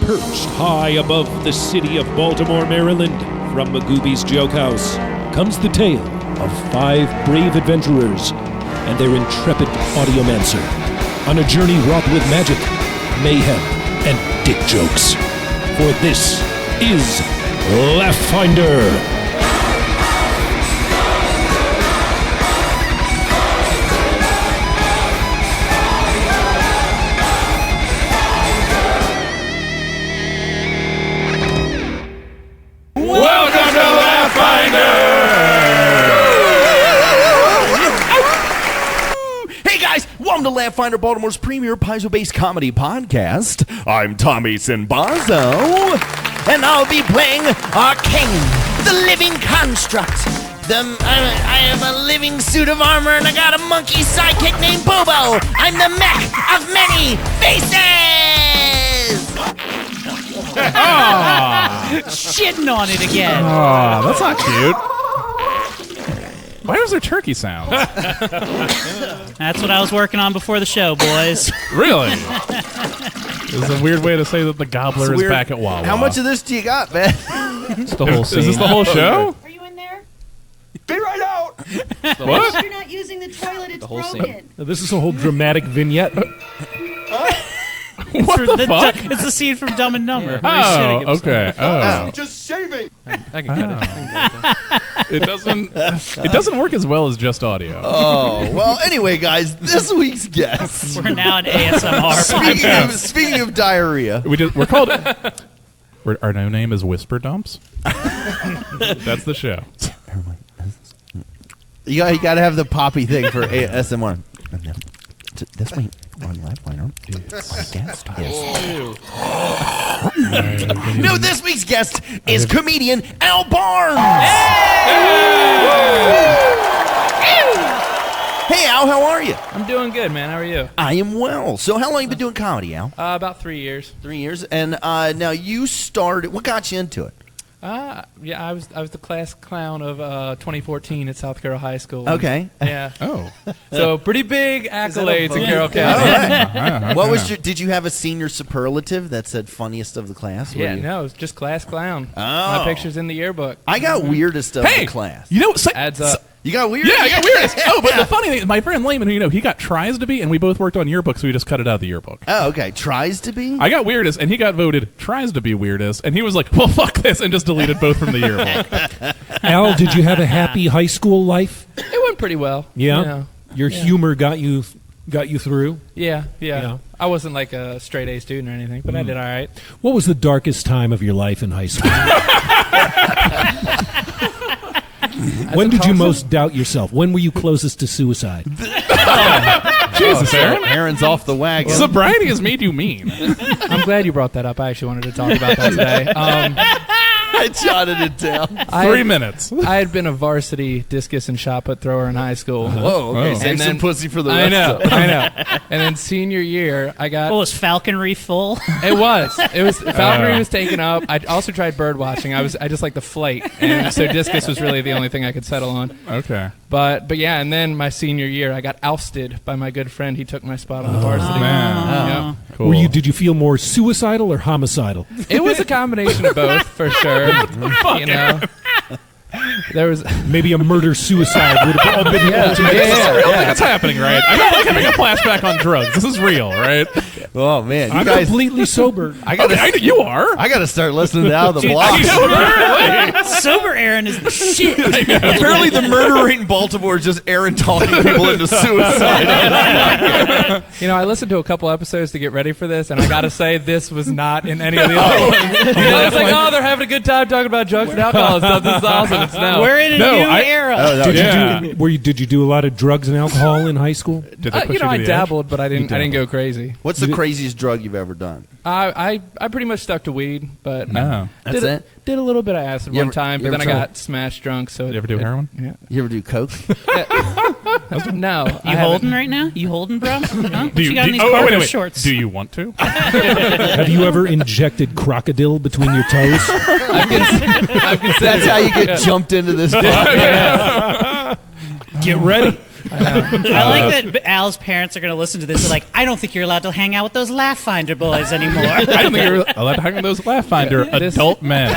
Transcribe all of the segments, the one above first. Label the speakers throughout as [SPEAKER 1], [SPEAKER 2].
[SPEAKER 1] Perched high above the city of Baltimore, Maryland, from Magooby's Joke House, comes the tale of 5 brave adventurers and their intrepid audiomancer on a journey wrought with magic, mayhem, and dick jokes. For this is Laugh Finder.
[SPEAKER 2] Welcome to Laugh Finder, Baltimore's premier Paizo-based comedy podcast. I'm Tommy Sinbazo, and I'll be playing our king, the living construct. I have a living suit of armor, and I got a monkey sidekick named Bobo. I'm the mech of many faces.
[SPEAKER 3] Shitting on it again.
[SPEAKER 4] Oh, that's not cute. Why was there turkey sounds?
[SPEAKER 3] That's what I was working on before the show, boys.
[SPEAKER 4] Really? This is a weird way to say that the gobbler is back at Wawa.
[SPEAKER 2] How much of this do you got, man?
[SPEAKER 4] It's the whole scene. Is this the whole show?
[SPEAKER 5] Are you in there?
[SPEAKER 2] Be right out!
[SPEAKER 4] What?
[SPEAKER 5] You're not using the toilet, it's broken.
[SPEAKER 1] This is a whole dramatic vignette.
[SPEAKER 4] What the fuck?
[SPEAKER 3] It's the scene from Dumb and Dumber.
[SPEAKER 4] Oh, okay. Oh.
[SPEAKER 2] Just shaving!
[SPEAKER 6] I can cut it.
[SPEAKER 4] It doesn't work as well as just audio.
[SPEAKER 2] Oh, well, anyway, guys, this week's guest.
[SPEAKER 3] We're now an ASMR.
[SPEAKER 2] Speaking of diarrhea.
[SPEAKER 4] We're called... Our new name is Whisper Dumps. That's the show.
[SPEAKER 2] You got to have the poppy thing for ASMR. This week on Laugh Finder, our guest is... No, this week's guest is comedian Al Barnes. Hey, Al, how are you?
[SPEAKER 6] I'm doing good, man. How are you?
[SPEAKER 2] I am well. So how long have you been doing comedy, Al?
[SPEAKER 6] About 3 years.
[SPEAKER 2] 3 years. And now you started... What got you into it?
[SPEAKER 6] Yeah, I was the class clown of 2014 at South Carroll High School.
[SPEAKER 2] Okay.
[SPEAKER 6] Yeah.
[SPEAKER 4] Oh.
[SPEAKER 6] So pretty big accolades in Carroll County.
[SPEAKER 2] What was did you have a senior superlative that said funniest of the class?
[SPEAKER 6] Yeah, no, it was just class clown.
[SPEAKER 2] Oh.
[SPEAKER 6] My picture's in the yearbook.
[SPEAKER 2] I got weirdest of the class.
[SPEAKER 4] You know,
[SPEAKER 6] Adds up.
[SPEAKER 2] You got weird?
[SPEAKER 4] Yeah, I got weirdest. Oh, but the funny thing is, my friend Layman, who he got tries to be, and we both worked on yearbooks, so we just cut it out of the yearbook.
[SPEAKER 2] Oh, okay. Tries to be?
[SPEAKER 4] I got weirdest, and he got voted tries to be weirdest, and he was like, well, fuck this, and just deleted both from the yearbook.
[SPEAKER 1] Al, did you have a happy high school life?
[SPEAKER 6] It went pretty well.
[SPEAKER 1] Yeah? Your humor got you through?
[SPEAKER 6] Yeah. I wasn't like a straight A student or anything, but I did all right.
[SPEAKER 1] What was the darkest time of your life in high school? When did you most doubt yourself? When were you closest to suicide?
[SPEAKER 4] Jesus, Aaron.
[SPEAKER 2] Aaron's off the wagon.
[SPEAKER 4] Sobriety has made you mean.
[SPEAKER 6] I'm glad you brought that up. I actually wanted to talk about that today.
[SPEAKER 2] I jotted it down.
[SPEAKER 4] 3 minutes.
[SPEAKER 6] I had been a varsity discus and shot put thrower in high school.
[SPEAKER 2] Whoa, okay.
[SPEAKER 4] Oh.
[SPEAKER 2] Save some pussy for the rest of it.
[SPEAKER 6] I know. And then senior year, I got...
[SPEAKER 3] Well, was falconry full?
[SPEAKER 6] It was. Falconry was taken up. I also tried bird watching. I just like the flight. And so discus was really the only thing I could settle on.
[SPEAKER 4] Okay.
[SPEAKER 6] But yeah, and then my senior year, I got ousted by my good friend. He took my spot on the varsity.
[SPEAKER 4] Man.
[SPEAKER 6] Yeah.
[SPEAKER 4] Cool.
[SPEAKER 1] Did you feel more suicidal or homicidal?
[SPEAKER 6] It was a combination of both, for sure. You know, there was
[SPEAKER 1] maybe a murder-suicide would have been the ultimate.
[SPEAKER 4] That's happening, right? I don't like having a flashback on drugs. This is real, right?
[SPEAKER 2] Oh man,
[SPEAKER 1] I'm completely sober.
[SPEAKER 4] You are.
[SPEAKER 2] I gotta start listening to Out of the Block.
[SPEAKER 3] Sober Aaron is the shit.
[SPEAKER 2] Apparently, the murder rate in Baltimore is just Aaron talking people into suicide.
[SPEAKER 6] You know, I listened to a couple episodes to get ready for this, and I gotta say, this was not in any of the other ones. I was like, oh, they're having a good time talking about drugs and alcohol and stuff. This is awesome. It's now.
[SPEAKER 3] We're in a new era.
[SPEAKER 1] Did you do a lot of drugs and alcohol in high school?
[SPEAKER 4] Did they push
[SPEAKER 6] I
[SPEAKER 4] to the
[SPEAKER 6] dabbled, but I didn't go crazy.
[SPEAKER 2] What's the craziest drug you've ever done?
[SPEAKER 6] I pretty much stuck to weed, but
[SPEAKER 2] That's it.
[SPEAKER 6] Did a little bit of acid one time, but then I got smashed drunk. So
[SPEAKER 4] you ever do heroin?
[SPEAKER 6] Yeah.
[SPEAKER 2] You ever do coke?
[SPEAKER 6] No.
[SPEAKER 3] You holding right now? You holding, bro? Huh?
[SPEAKER 4] Do you,
[SPEAKER 3] got in these
[SPEAKER 4] wait.
[SPEAKER 3] shorts?
[SPEAKER 4] Do you want to?
[SPEAKER 1] Have you ever injected crocodile between your toes?
[SPEAKER 2] That's how you get jumped into this.
[SPEAKER 1] Get ready.
[SPEAKER 3] I like that Al's parents are going to listen to this. They're like, I don't think you're allowed to hang out with those Laugh Finder boys anymore.
[SPEAKER 4] I don't think you're allowed to hang with those Laugh Finder adult men.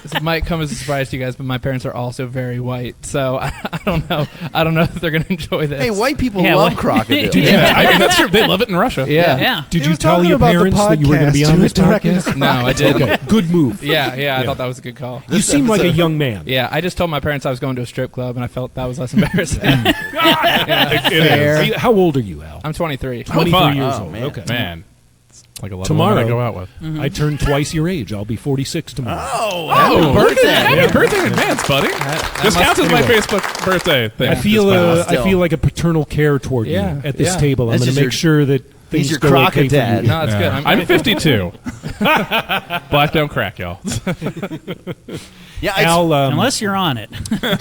[SPEAKER 6] This might come as a surprise to you guys, but my parents are also very white, so I don't know. I don't know if they're going to enjoy this.
[SPEAKER 2] Hey, white people love crocodile.
[SPEAKER 4] I mean, that's true. They love it in Russia.
[SPEAKER 3] Yeah.
[SPEAKER 1] Did you tell your parents that you were going to be on this podcast?
[SPEAKER 6] No, I didn't.
[SPEAKER 1] Okay, good move.
[SPEAKER 6] Yeah, I thought that was a good call.
[SPEAKER 1] You seem like a young man.
[SPEAKER 6] Yeah, I just told my parents I was going to a strip club, and I felt that was less embarrassing.
[SPEAKER 1] Fair. How old are you, Al?
[SPEAKER 6] I'm 23.
[SPEAKER 1] 23 years old.
[SPEAKER 2] Man.
[SPEAKER 1] Okay.
[SPEAKER 4] Man, it's like a lot
[SPEAKER 1] Tomorrow,
[SPEAKER 4] of women I go out with.
[SPEAKER 1] I turn twice your age. I'll be 46 tomorrow.
[SPEAKER 2] Oh, birthday.
[SPEAKER 4] Happy birthday in advance, buddy. This counts as my Facebook birthday thing.
[SPEAKER 1] I feel
[SPEAKER 4] Just
[SPEAKER 1] I feel like a paternal care toward you
[SPEAKER 6] Yeah,
[SPEAKER 1] at this
[SPEAKER 6] yeah.
[SPEAKER 1] table. I'm
[SPEAKER 2] That's
[SPEAKER 1] going to
[SPEAKER 2] just
[SPEAKER 1] make sure that things
[SPEAKER 2] he's your
[SPEAKER 1] go okay for
[SPEAKER 2] crocodad.
[SPEAKER 1] you.
[SPEAKER 6] No, it's good.
[SPEAKER 4] I'm 52. Black don't crack, y'all.
[SPEAKER 2] Yeah,
[SPEAKER 1] Al,
[SPEAKER 3] Unless you're on it.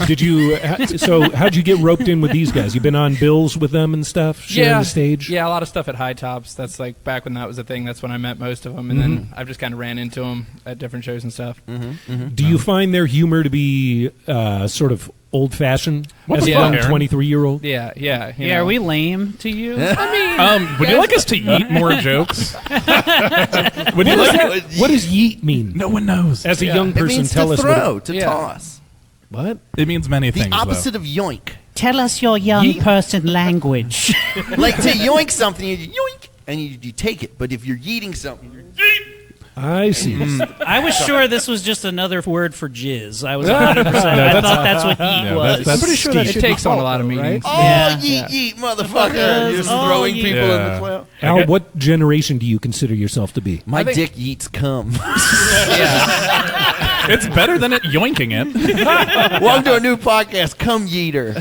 [SPEAKER 1] did you? So, how'd you get roped in with these guys? You've been on bills with them and stuff, sharing the stage.
[SPEAKER 6] Yeah, a lot of stuff at High Tops. That's like back when that was a thing. That's when I met most of them, and then I've just kind of ran into them at different shows and stuff.
[SPEAKER 1] Do you find their humor to be sort of old-fashioned as a
[SPEAKER 4] the fuck,
[SPEAKER 1] young
[SPEAKER 4] Aaron?
[SPEAKER 1] 23-year-old?
[SPEAKER 6] Yeah. You
[SPEAKER 3] Yeah,
[SPEAKER 6] know.
[SPEAKER 3] are we lame to you?
[SPEAKER 4] Would you like us to eat more jokes? Would you like?
[SPEAKER 1] What does yeet mean?
[SPEAKER 4] No one knows.
[SPEAKER 1] As a young
[SPEAKER 2] It
[SPEAKER 1] person,
[SPEAKER 2] means
[SPEAKER 1] tell
[SPEAKER 2] to
[SPEAKER 1] us
[SPEAKER 2] throw, to
[SPEAKER 6] Yeah.
[SPEAKER 2] toss.
[SPEAKER 1] what.
[SPEAKER 4] It means many
[SPEAKER 2] The
[SPEAKER 4] things.
[SPEAKER 2] opposite of yoink.
[SPEAKER 3] Tell us your young person language.
[SPEAKER 2] Like to yoink something, you yoink, and you take it. But if you're yeeting something, you're yeet.
[SPEAKER 1] I see.
[SPEAKER 3] I was sure this was just another word for jizz. I was 100%. I thought that's what yeet
[SPEAKER 4] Yeah,
[SPEAKER 3] was.
[SPEAKER 4] that's
[SPEAKER 1] pretty sure
[SPEAKER 4] Steve.
[SPEAKER 1] that
[SPEAKER 6] It
[SPEAKER 1] should
[SPEAKER 6] takes
[SPEAKER 1] be
[SPEAKER 6] on a
[SPEAKER 1] called,
[SPEAKER 6] lot of
[SPEAKER 1] though,
[SPEAKER 6] meanings.
[SPEAKER 2] Oh,
[SPEAKER 3] Yeah.
[SPEAKER 2] yeet, motherfucker. You're just
[SPEAKER 3] Oh,
[SPEAKER 2] throwing
[SPEAKER 3] yeet.
[SPEAKER 2] people in
[SPEAKER 4] Yeah.
[SPEAKER 2] the floor.
[SPEAKER 1] Al, what generation do you consider yourself to be?
[SPEAKER 2] My
[SPEAKER 6] think-
[SPEAKER 2] dick yeets cum.
[SPEAKER 4] It's better than it yoinking it.
[SPEAKER 2] Welcome to a new podcast, Cum Yeeter.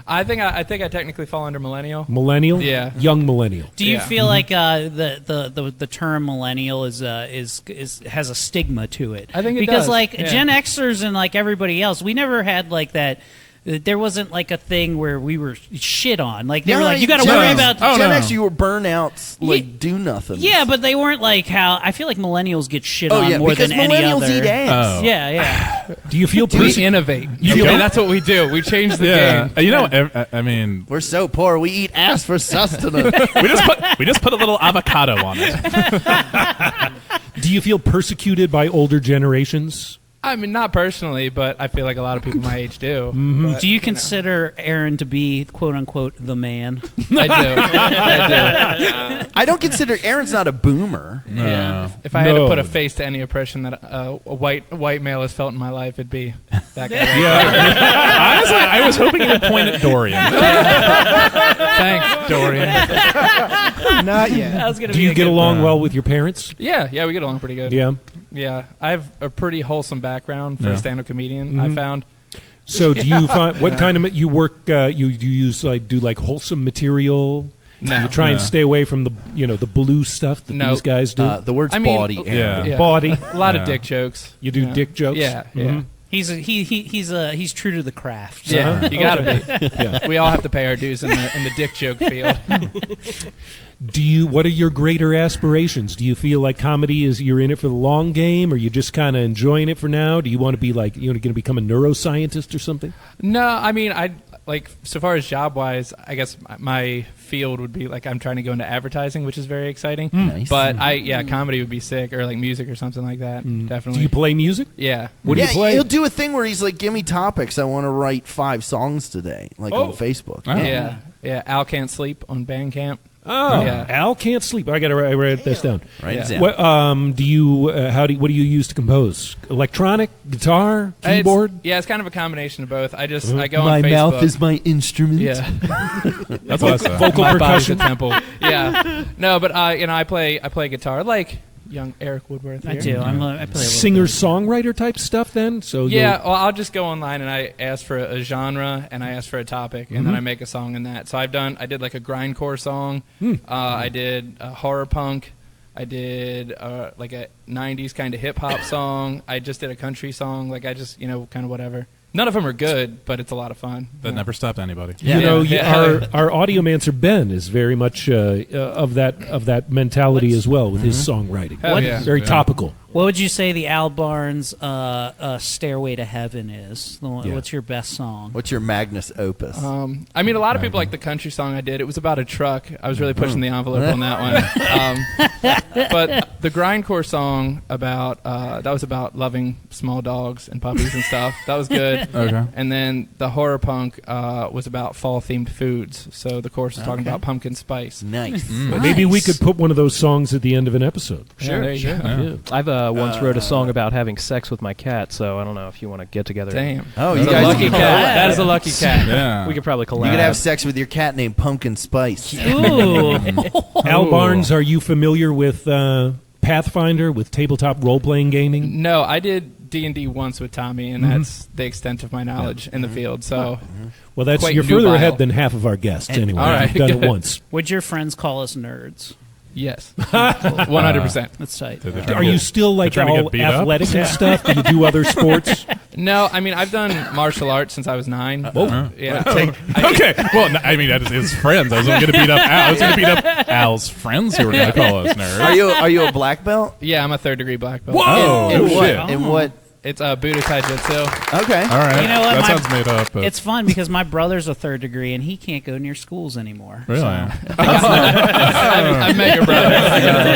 [SPEAKER 6] I think I technically fall under millennial.
[SPEAKER 1] Millennial?
[SPEAKER 6] Yeah.
[SPEAKER 1] Young millennial.
[SPEAKER 3] Do you
[SPEAKER 6] Yeah.
[SPEAKER 3] feel like the term millennial is has a stigma to it?
[SPEAKER 6] I think it
[SPEAKER 3] because
[SPEAKER 6] does.
[SPEAKER 3] like
[SPEAKER 6] Yeah.
[SPEAKER 3] Gen Xers and like everybody else, we never had like that. There wasn't like a thing where we were shit on. Like they were like, you got to worry about.
[SPEAKER 2] Gen X, you were burnouts, like do nothing.
[SPEAKER 3] Yeah, but they weren't like how I feel like millennials get shit
[SPEAKER 2] Oh
[SPEAKER 3] on
[SPEAKER 2] yeah,
[SPEAKER 3] more
[SPEAKER 2] because
[SPEAKER 3] than any
[SPEAKER 2] millennials
[SPEAKER 3] other.
[SPEAKER 2] eat ass.
[SPEAKER 4] Oh.
[SPEAKER 3] Yeah.
[SPEAKER 1] Do you feel
[SPEAKER 6] We innovate. That's what we do. We change the
[SPEAKER 4] Yeah,
[SPEAKER 6] game.
[SPEAKER 4] you know, I mean,
[SPEAKER 2] We're so poor, we eat ass for sustenance.
[SPEAKER 4] we just put a little avocado on it.
[SPEAKER 1] Do you feel persecuted by older generations?
[SPEAKER 6] I mean, not personally, but I feel like a lot of people my age do. But,
[SPEAKER 3] Do you consider Aaron to be quote unquote the man?
[SPEAKER 6] I do.
[SPEAKER 2] I don't consider Aaron's not a boomer.
[SPEAKER 6] Yeah. If I had to
[SPEAKER 1] No.
[SPEAKER 6] put a face to any oppression that a white male has felt in my life, it'd be that guy.
[SPEAKER 4] Honestly, I was hoping you would point at Dorian.
[SPEAKER 6] Thanks, Dorian.
[SPEAKER 7] Not yet.
[SPEAKER 3] That was gonna
[SPEAKER 1] Do
[SPEAKER 3] be
[SPEAKER 1] you
[SPEAKER 3] a
[SPEAKER 1] get
[SPEAKER 3] good
[SPEAKER 1] along well with your parents?
[SPEAKER 6] Yeah, we get along pretty good.
[SPEAKER 1] Yeah.
[SPEAKER 6] Yeah, I have a pretty wholesome background for a stand-up comedian. I found.
[SPEAKER 1] So do you find what kind of you work? You use like do like wholesome material?
[SPEAKER 6] No.
[SPEAKER 1] You try and stay away from the the blue stuff that
[SPEAKER 6] No.
[SPEAKER 1] these guys do.
[SPEAKER 2] The word's
[SPEAKER 6] I mean-
[SPEAKER 2] body. Aaron.
[SPEAKER 4] Yeah.
[SPEAKER 1] Body.
[SPEAKER 6] A lot of
[SPEAKER 4] Yeah.
[SPEAKER 6] dick jokes.
[SPEAKER 1] You do dick jokes.
[SPEAKER 6] Yeah.
[SPEAKER 3] He's true to the craft. So.
[SPEAKER 6] Yeah, you gotta be.
[SPEAKER 1] Yeah.
[SPEAKER 6] We all have to pay our dues in the dick joke field.
[SPEAKER 1] What are your greater aspirations? Do you feel like comedy is you're in it for the long game, or you just kind of enjoying it for now? Do you want to be like going to become a neuroscientist or something?
[SPEAKER 6] No, I mean, I like so far as job wise, I guess my field would be like I'm trying to go into advertising, which is very exciting.
[SPEAKER 2] Nice.
[SPEAKER 6] But comedy would be sick, or like music or something like that. Definitely.
[SPEAKER 1] Do you play music?
[SPEAKER 6] Yeah.
[SPEAKER 1] What do
[SPEAKER 2] Yeah,
[SPEAKER 1] you play?
[SPEAKER 2] he'll do a thing where he's like, "Give me topics. I want to write 5 songs today," like on Facebook.
[SPEAKER 4] Oh.
[SPEAKER 6] Yeah. Al Can't Sleep on Bandcamp.
[SPEAKER 1] Oh,
[SPEAKER 6] Yeah.
[SPEAKER 1] Al Can't Sleep. I got to write this down.
[SPEAKER 2] Right?
[SPEAKER 6] Yeah.
[SPEAKER 2] down.
[SPEAKER 1] What do you? What do you use to compose? Electronic, guitar, keyboard?
[SPEAKER 6] It's kind of a combination of both. I go
[SPEAKER 2] My
[SPEAKER 6] on Facebook.
[SPEAKER 2] mouth is my instrument.
[SPEAKER 6] Yeah.
[SPEAKER 4] That's awesome.
[SPEAKER 1] Vocal
[SPEAKER 6] My body's a
[SPEAKER 1] percussion.
[SPEAKER 6] temple. Yeah. No, but I play guitar like young Eric Woodworth.
[SPEAKER 3] I
[SPEAKER 6] here.
[SPEAKER 3] do. I play a little
[SPEAKER 1] Singer
[SPEAKER 3] bit.
[SPEAKER 1] songwriter type stuff. Then so
[SPEAKER 6] Yeah, well, I'll just go online and I ask for a genre and I ask for a topic and then
[SPEAKER 1] Mm-hmm.
[SPEAKER 6] I make a song in that. So I did like a grindcore song. I did a horror punk. I did like a 90s kind of hip hop song. I just did a country song. Like I just, kind of whatever. None of them are good, but it's a lot of fun.
[SPEAKER 4] That never stopped anybody.
[SPEAKER 1] our audiomancer Ben is very much of that mentality as well with his songwriting.
[SPEAKER 6] Hell yeah.
[SPEAKER 1] Very topical.
[SPEAKER 3] What would you say the Al Barnes Stairway to Heaven is?
[SPEAKER 1] Yeah.
[SPEAKER 3] What's your best song?
[SPEAKER 2] What's your magnus opus?
[SPEAKER 6] I mean, a lot of people like the country song I did. It was about a truck. I was really pushing the envelope on that one. But the grindcore song that was about loving small dogs and puppies and stuff. That was good.
[SPEAKER 4] Okay.
[SPEAKER 6] And then the horror punk was about fall-themed foods. So the chorus was talking about pumpkin spice.
[SPEAKER 2] Nice.
[SPEAKER 1] Maybe we could put one of those songs at the end of an episode.
[SPEAKER 6] Sure. There you go.
[SPEAKER 8] I've once wrote a song about having sex with my cat, so I don't know if you want to get together.
[SPEAKER 6] Damn.
[SPEAKER 2] Oh,
[SPEAKER 6] That's
[SPEAKER 2] you
[SPEAKER 6] a
[SPEAKER 2] guys
[SPEAKER 6] lucky
[SPEAKER 2] can
[SPEAKER 6] cat. That is a lucky cat.
[SPEAKER 4] Yeah.
[SPEAKER 8] We could probably collab.
[SPEAKER 2] You could have sex with your cat named Pumpkin Spice.
[SPEAKER 3] Ooh.
[SPEAKER 1] Al Barnes, are you familiar with Pathfinder, with tabletop role-playing gaming?
[SPEAKER 6] No, I did D&D once with Tommy, and that's the extent of my knowledge in the field. So,
[SPEAKER 1] Well, that's
[SPEAKER 6] Quite
[SPEAKER 1] you're further
[SPEAKER 6] nubile.
[SPEAKER 1] ahead than half of our guests anyway.
[SPEAKER 6] all right,
[SPEAKER 1] You've done it
[SPEAKER 6] good.
[SPEAKER 1] once.
[SPEAKER 3] Would your friends call us nerds?
[SPEAKER 6] yes, 100%.
[SPEAKER 3] That's tight.
[SPEAKER 1] Are you still like
[SPEAKER 4] trying to get
[SPEAKER 1] all
[SPEAKER 4] beat up?
[SPEAKER 1] athletic and stuff? Do you do other sports?
[SPEAKER 6] No, I mean I've done martial arts since I was 9.
[SPEAKER 1] Oh.
[SPEAKER 6] Yeah.
[SPEAKER 4] Okay. Well, I mean, that is his friends. I was going to beat up Al. I was going to beat up Al's friends who were going to call us nerds.
[SPEAKER 2] Are you a black belt?
[SPEAKER 6] Yeah, I'm a 3rd degree black belt.
[SPEAKER 4] Whoa!
[SPEAKER 2] In
[SPEAKER 4] Oh,
[SPEAKER 2] what?
[SPEAKER 4] shit.
[SPEAKER 2] In what?
[SPEAKER 6] It's Buddha Taijutsu.
[SPEAKER 2] Okay.
[SPEAKER 4] All right.
[SPEAKER 3] You know what,
[SPEAKER 4] That
[SPEAKER 3] my-
[SPEAKER 4] sounds made up. But
[SPEAKER 3] It's fun because my brother's a 3rd degree and he can't go near schools anymore.
[SPEAKER 4] really?
[SPEAKER 6] I've met your brother.